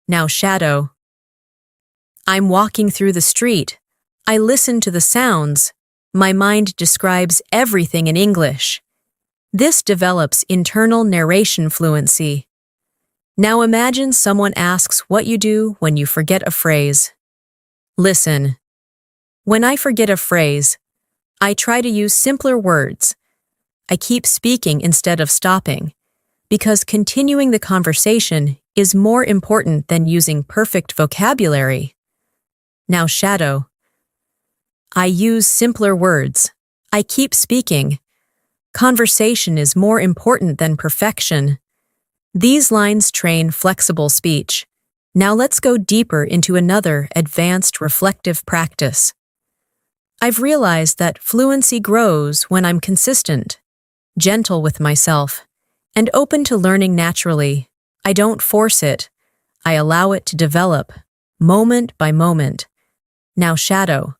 Now shadow. I'm walking through the street. I listen to the sounds. My mind describes everything in English. This develops internal narration fluency. Now imagine someone asks what you do when you forget a phrase. Listen. When I forget a phrase, I try to use simpler words. I keep speaking instead of stopping, because continuing the conversation is more important than using perfect vocabulary. Now shadow. I use simpler words. I keep speaking. Conversation is more important than perfection. These lines train flexible speech. Now let's go deeper into another advanced reflective practice. I've realized that fluency grows when I'm consistent, gentle with myself, and open to learning naturally. I don't force it. I allow it to develop, moment by moment. Now shadow.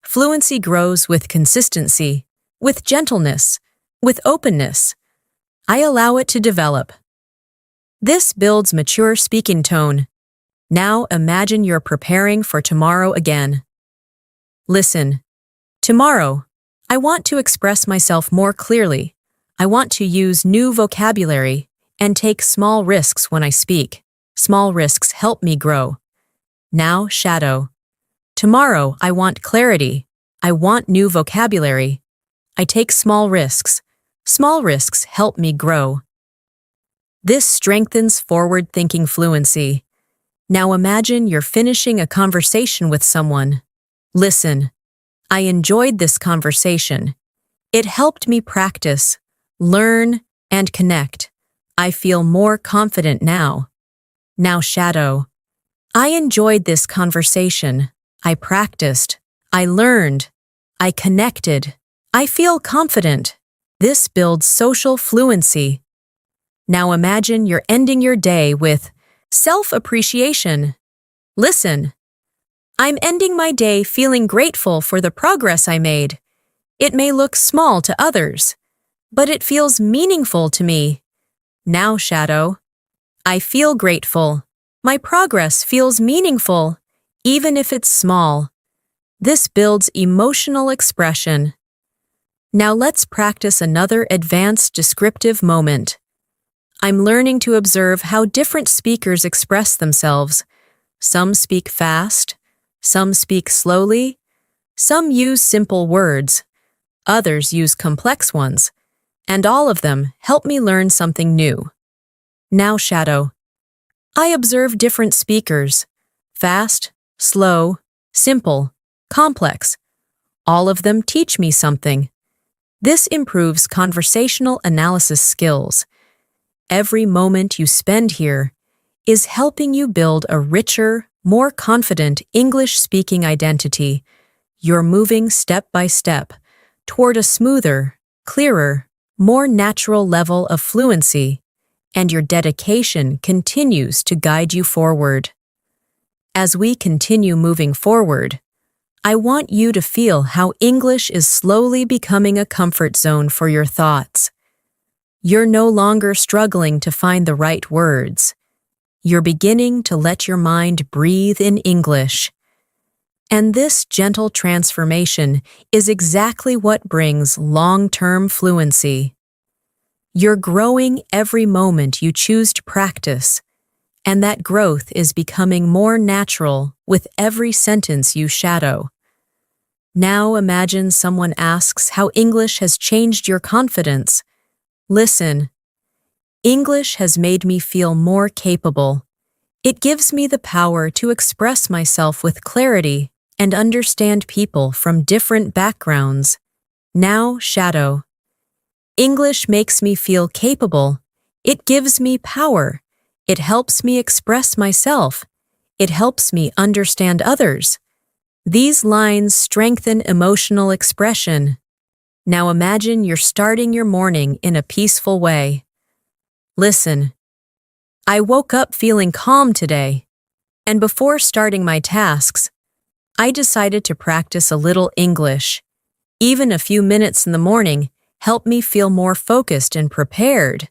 Fluency grows with consistency, with gentleness, with openness. I allow it to develop. This builds mature speaking tone. Now imagine you're preparing for tomorrow again. Listen. Tomorrow, I want to express myself more clearly. I want to use new vocabulary and take small risks when I speak. Small risks help me grow. Now shadow. Tomorrow, I want clarity. I want new vocabulary. I take small risks. Small risks help me grow. This strengthens forward-thinking fluency. Now imagine you're finishing a conversation with someone. Listen. I enjoyed this conversation. It helped me practice, learn, and connect. I feel more confident now. Now shadow. I enjoyed this conversation. I practiced. I learned. I connected. I feel confident. This builds social fluency. Now imagine you're ending your day with self-appreciation. Listen. I'm ending my day feeling grateful for the progress I made. It may look small to others, but it feels meaningful to me. Now shadow. I feel grateful. My progress feels meaningful, even if it's small. This builds emotional expression. Now let's practice another advanced descriptive moment. I'm learning to observe how different speakers express themselves. Some speak fast, some speak slowly, some use simple words, others use complex ones, and all of them help me learn something new. Now shadow. I observe different speakers, fast, slow, simple, complex. All of them teach me something. This improves conversational analysis skills. Every moment you spend here is helping you build a richer, more confident English-speaking identity. You're moving step by step toward a smoother, clearer, more natural level of fluency, and your dedication continues to guide you forward. As we continue moving forward, I want you to feel how English is slowly becoming a comfort zone for your thoughts. You're no longer struggling to find the right words. You're beginning to let your mind breathe in English. And this gentle transformation is exactly what brings long-term fluency. You're growing every moment you choose to practice, and that growth is becoming more natural with every sentence you shadow. Now imagine someone asks how English has changed your confidence. Listen. English has made me feel more capable. It gives me the power to express myself with clarity and understand people from different backgrounds. Now shadow. English makes me feel capable. It gives me power. It helps me express myself. It helps me understand others. These lines strengthen emotional expression. Now imagine you're starting your morning in a peaceful way. Listen. I woke up feeling calm today, and before starting my tasks, I decided to practice a little English. Even a few minutes in the morning help me feel more focused and prepared.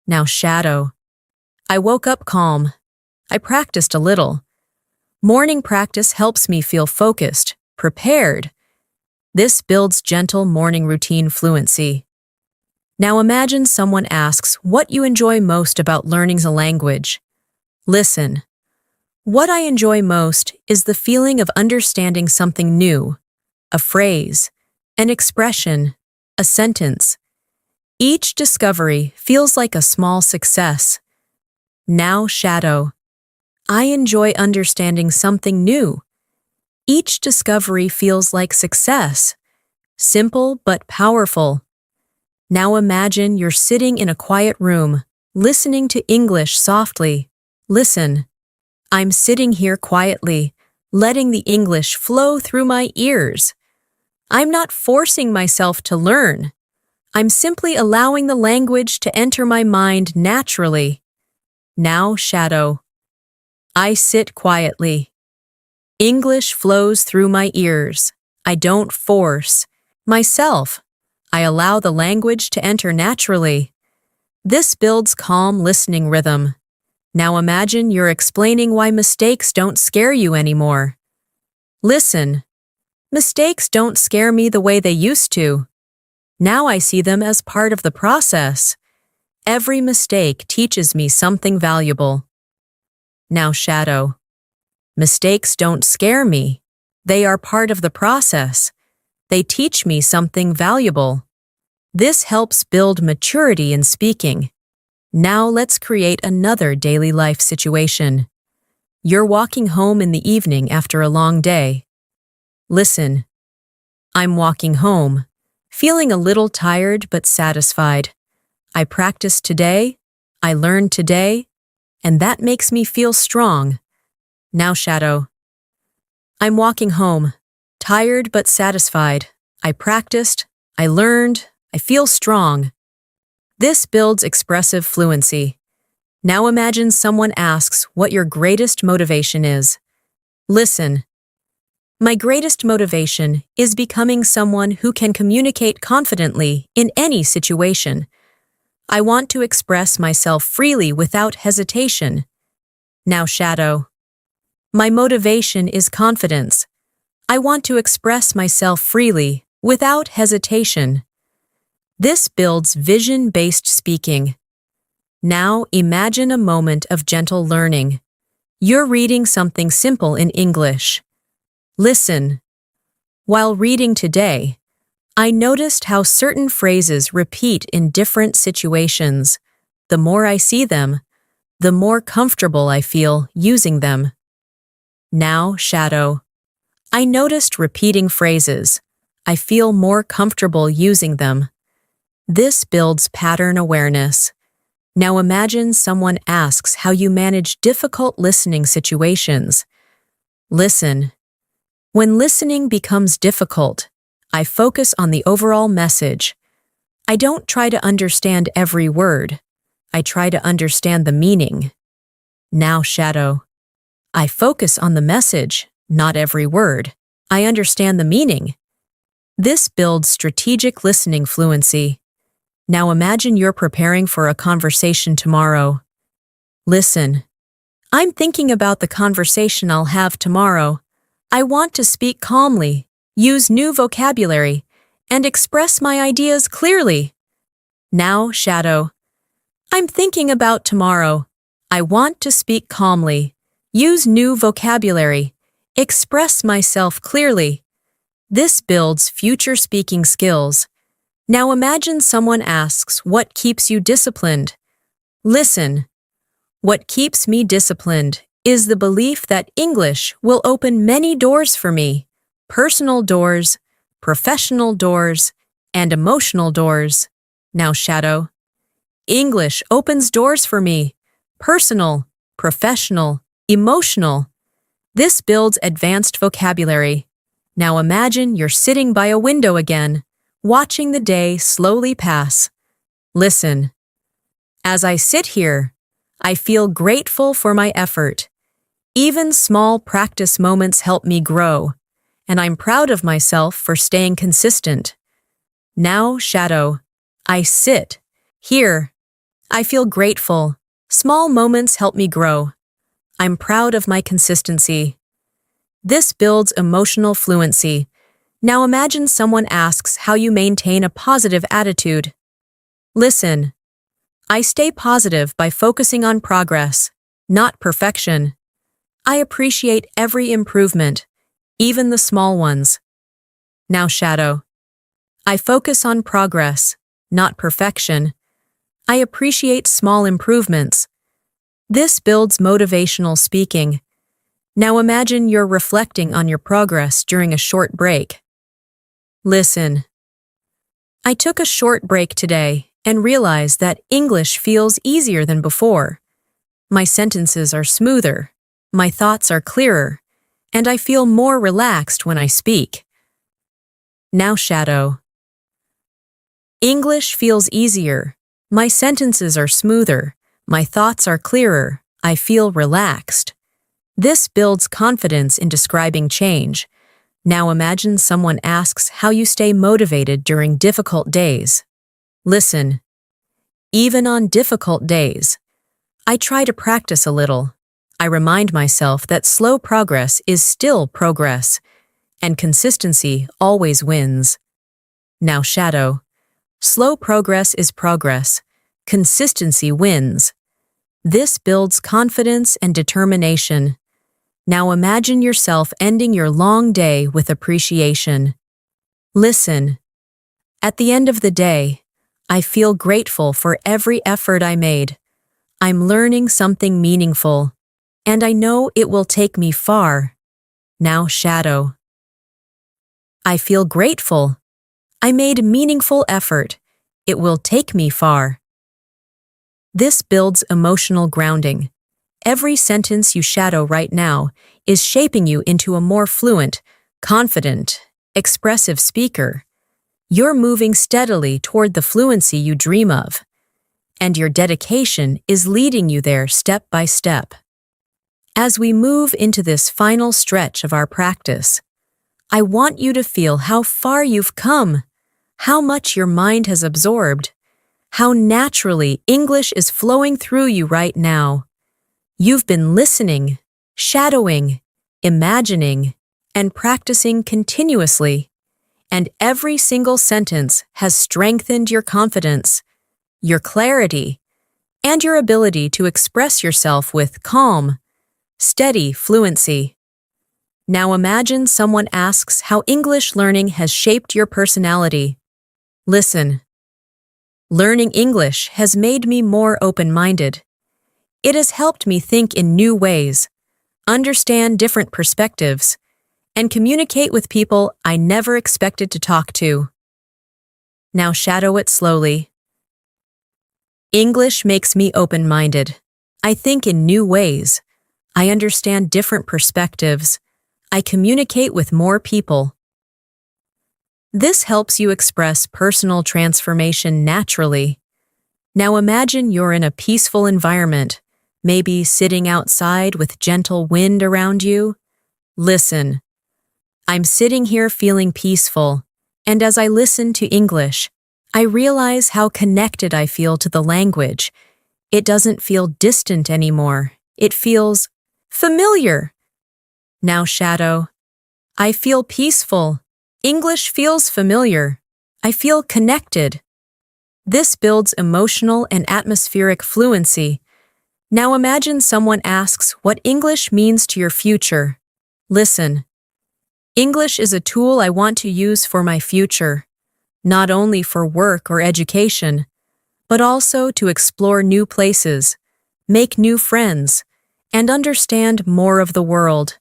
Now shadow. I woke up calm. I practiced a little. Morning practice helps me feel focused, prepared. This builds gentle morning routine fluency. Now imagine someone asks what you enjoy most about learning a language. Listen. What I enjoy most is the feeling of understanding something new, a phrase, an expression, a sentence. Each discovery feels like a small success. Now shadow. I enjoy understanding something new. Each discovery feels like success. Simple but powerful. Now imagine you're sitting in a quiet room, listening to English softly. Listen. I'm sitting here quietly, letting the English flow through my ears. I'm not forcing myself to learn. I'm simply allowing the language to enter my mind naturally. Now shadow. I sit quietly. English flows through my ears. I don't force myself. I allow the language to enter naturally. This builds calm listening rhythm. Now imagine you're explaining why mistakes don't scare you anymore. Listen. Mistakes don't scare me the way they used to. Now I see them as part of the process. Every mistake teaches me something valuable. Now shadow. Mistakes don't scare me. They are part of the process. They teach me something valuable. This helps build maturity in speaking. Now let's create another daily life situation. You're walking home in the evening after a long day. Listen. I'm walking home, feeling a little tired but satisfied. I practiced today, I learned today, and that makes me feel strong. Now shadow. I'm walking home, tired but satisfied. I practiced, I learned, I feel strong. This builds expressive fluency. Now imagine someone asks what your greatest motivation is. Listen. My greatest motivation is becoming someone who can communicate confidently in any situation. I want to express myself freely without hesitation. Now shadow. My motivation is confidence. I want to express myself freely, without hesitation. This builds vision-based speaking. Now imagine a moment of gentle learning. You're reading something simple in English. Listen. While reading today, I noticed how certain phrases repeat in different situations. The more I see them, the more comfortable I feel using them. Now, shadow. I noticed repeating phrases. I feel more comfortable using them. This builds pattern awareness. Now imagine someone asks how you manage difficult listening situations. Listen. When listening becomes difficult, I focus on the overall message. I don't try to understand every word. I try to understand the meaning. Now, shadow. I focus on the message, not every word. I understand the meaning. This builds strategic listening fluency. Now imagine you're preparing for a conversation tomorrow. Listen. I'm thinking about the conversation I'll have tomorrow. I want to speak calmly, use new vocabulary, and express my ideas clearly. Now, shadow. I'm thinking about tomorrow. I want to speak calmly, use new vocabulary, express myself clearly. This builds future speaking skills. Now imagine someone asks, what keeps you disciplined? Listen. What keeps me disciplined is the belief that English will open many doors for me. Personal doors, professional doors, and emotional doors. Now, shadow. English opens doors for me. Personal, professional, emotional. This builds advanced vocabulary. Now imagine you're sitting by a window again, watching the day slowly pass. Listen. As I sit here, I feel grateful for my effort. Even small practice moments help me grow, and I'm proud of myself for staying consistent. Now, shadow. I sit. Here. I feel grateful. Small moments help me grow. I'm proud of my consistency. This builds emotional fluency. Now imagine someone asks how you maintain a positive attitude. Listen. I stay positive by focusing on progress, not perfection. I appreciate every improvement, even the small ones. Now, shadow. I focus on progress, not perfection. I appreciate small improvements. This builds motivational speaking. Now imagine you're reflecting on your progress during a short break. Listen. I took a short break today and realized that English feels easier than before. My sentences are smoother, my thoughts are clearer, and I feel more relaxed when I speak. Now, shadow. English feels easier. My sentences are smoother. My thoughts are clearer. I feel relaxed. This builds confidence in describing change. Now imagine someone asks how you stay motivated during difficult days. Listen. Even on difficult days, I try to practice a little. I remind myself that slow progress is still progress, and consistency always wins. Now, shadow. Slow progress is progress. Consistency wins. This builds confidence and determination. Now imagine yourself ending your long day with appreciation. Listen. At the end of the day, I feel grateful for every effort I made. I'm learning something meaningful, and I know it will take me far. Now, shadow. I feel grateful. I made meaningful effort. It will take me far. This builds emotional grounding. Every sentence you shadow right now is shaping you into a more fluent, confident, expressive speaker. You're moving steadily toward the fluency you dream of, and your dedication is leading you there step by step. As we move into this final stretch of our practice, I want you to feel how far you've come, how much your mind has absorbed, how naturally English is flowing through you right now. You've been listening, shadowing, imagining, and practicing continuously, and every single sentence has strengthened your confidence, your clarity, and your ability to express yourself with calm, steady fluency. Now imagine someone asks how English learning has shaped your personality. Listen. Learning English has made me more open-minded. It has helped me think in new ways, understand different perspectives, and communicate with people I never expected to talk to. Now shadow it slowly. English makes me open-minded. I think in new ways. I understand different perspectives. I communicate with more people. This helps you express personal transformation naturally. Now imagine you're in a peaceful environment, maybe sitting outside with gentle wind around you. Listen. I'm sitting here feeling peaceful, and as I listen to English, I realize how connected I feel to the language. It doesn't feel distant anymore. It feels familiar. Now shadow. I feel peaceful. English feels familiar. I feel connected. This builds emotional and atmospheric fluency. Now imagine someone asks what English means to your future. Listen. English is a tool I want to use for my future, not only for work or education, but also to explore new places, make new friends, and understand more of the world.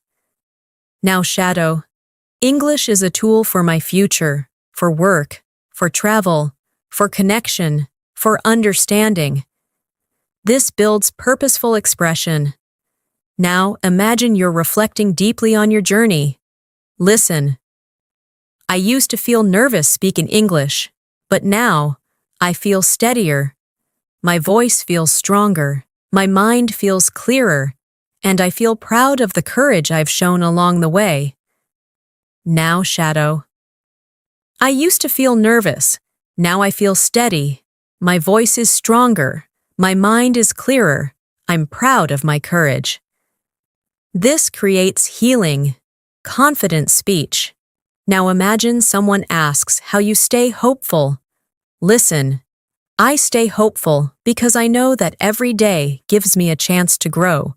Now shadow. English is a tool for my future, for work, for travel, for connection, for understanding. This builds purposeful expression. Now imagine you're reflecting deeply on your journey. Listen. I used to feel nervous speaking English, but now I feel steadier. My voice feels stronger, my mind feels clearer, and I feel proud of the courage I've shown along the way. Now shadow. I used to feel nervous. Now I feel steady. My voice is stronger. My mind is clearer. I'm proud of my courage. This creates healing, confident speech. Now imagine someone asks how you stay hopeful. Listen. I stay hopeful because I know that every day gives me a chance to grow.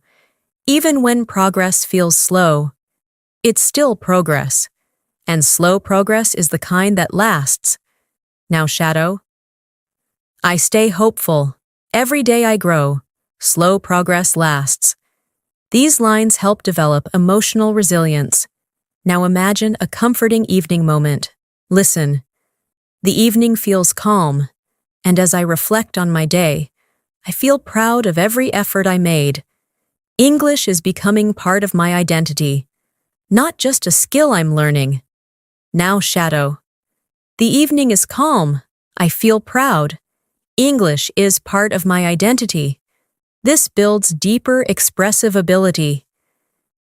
Even when progress feels slow, it's still progress. And slow progress is the kind that lasts. Now shadow. I stay hopeful. Every day I grow. Slow progress lasts. These lines help develop emotional resilience. Now imagine a comforting evening moment. Listen. The evening feels calm, and as I reflect on my day, I feel proud of every effort I made. English is becoming part of my identity, not just a skill I'm learning. Now shadow. The evening is calm. I feel proud. English is part of my identity. This builds deeper expressive ability.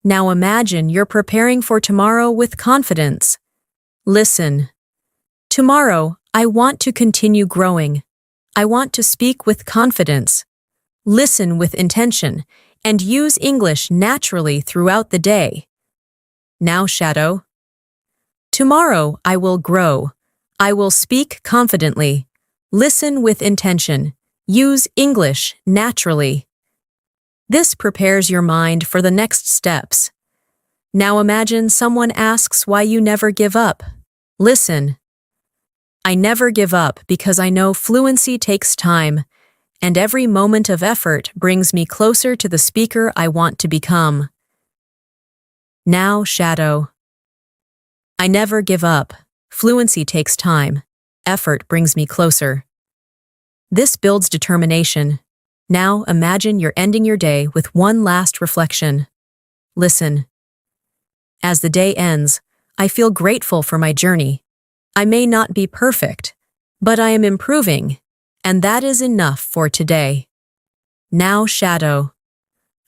Now imagine you're preparing for tomorrow with confidence. Listen. Tomorrow, I want to continue growing. I want to speak with confidence, listen with intention, and use English naturally throughout the day. Now shadow. Tomorrow, I will grow. I will speak confidently, listen with intention, use English naturally. This prepares your mind for the next steps. Now imagine someone asks why you never give up. Listen. I never give up because I know fluency takes time, and every moment of effort brings me closer to the speaker I want to become. Now shadow. I never give up. Fluency takes time. Effort brings me closer. This builds determination. Now imagine you're ending your day with one last reflection. Listen. As the day ends, I feel grateful for my journey. I may not be perfect, but I am improving, and that is enough for today. Now shadow.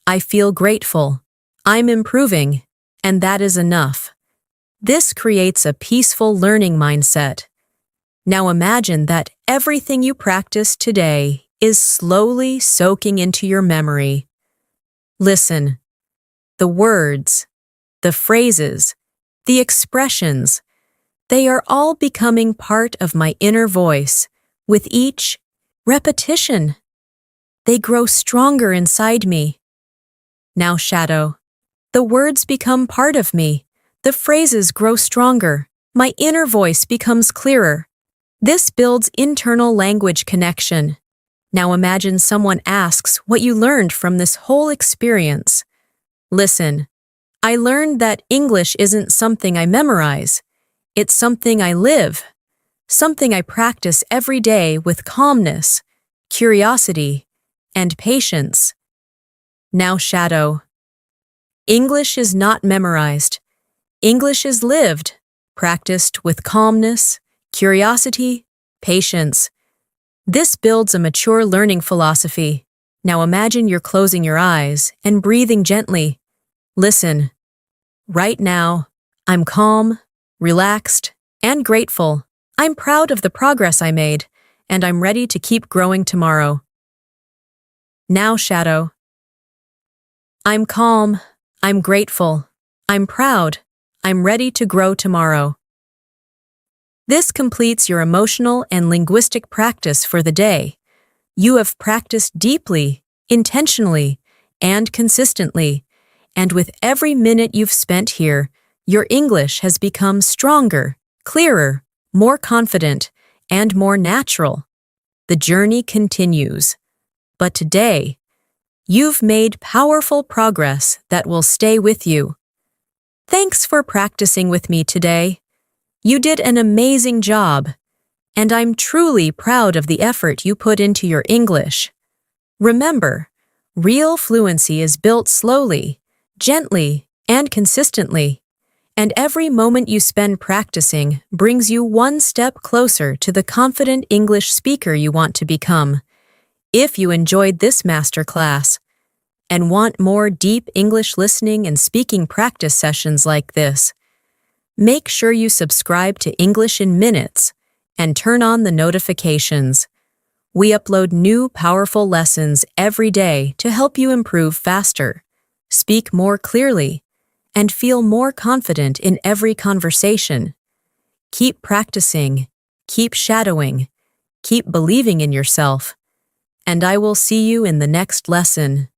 I feel grateful. I'm improving, and that is enough. This creates a peaceful learning mindset. Now imagine that everything you practiced today is slowly soaking into your memory. Listen. The words, the phrases, the expressions, They are all becoming part of my inner voice. With each repetition, they grow stronger inside me. Now, shadow. The words become part of me. The phrases grow stronger. My inner voice becomes clearer. This builds internal language connection. Now imagine someone asks what you learned from this whole experience. Listen, I learned that English isn't something I memorize. It's something I live. Something I practice every day with calmness, curiosity, and patience. Now, shadow. English is not memorized. English is lived, practiced with calmness, curiosity, patience. This builds a mature learning philosophy. Now imagine you're closing your eyes and breathing gently. Listen. Right now, I'm calm, relaxed, and grateful. I'm proud of the progress I made, and I'm ready to keep growing tomorrow. Now, shadow. I'm calm, I'm grateful, I'm proud, I'm ready to grow tomorrow. This completes your emotional and linguistic practice for the day. You have practiced deeply, intentionally, and consistently, and with every minute you've spent here, your English has become stronger, clearer, more confident, and more natural. The journey continues. But today, you've made powerful progress that will stay with you. Thanks for practicing with me today. You did an amazing job, and I'm truly proud of the effort you put into your English. Remember, real fluency is built slowly, gently, and consistently. And every moment you spend practicing brings you one step closer to the confident English speaker you want to become. If you enjoyed this masterclass and want more deep English listening and speaking practice sessions like this, make sure you subscribe to English in Minutes and turn on the notifications. We upload new powerful lessons every day to help you improve faster, speak more clearly, and feel more confident in every conversation. Keep practicing, keep shadowing, keep believing in yourself, and I will see you in the next lesson.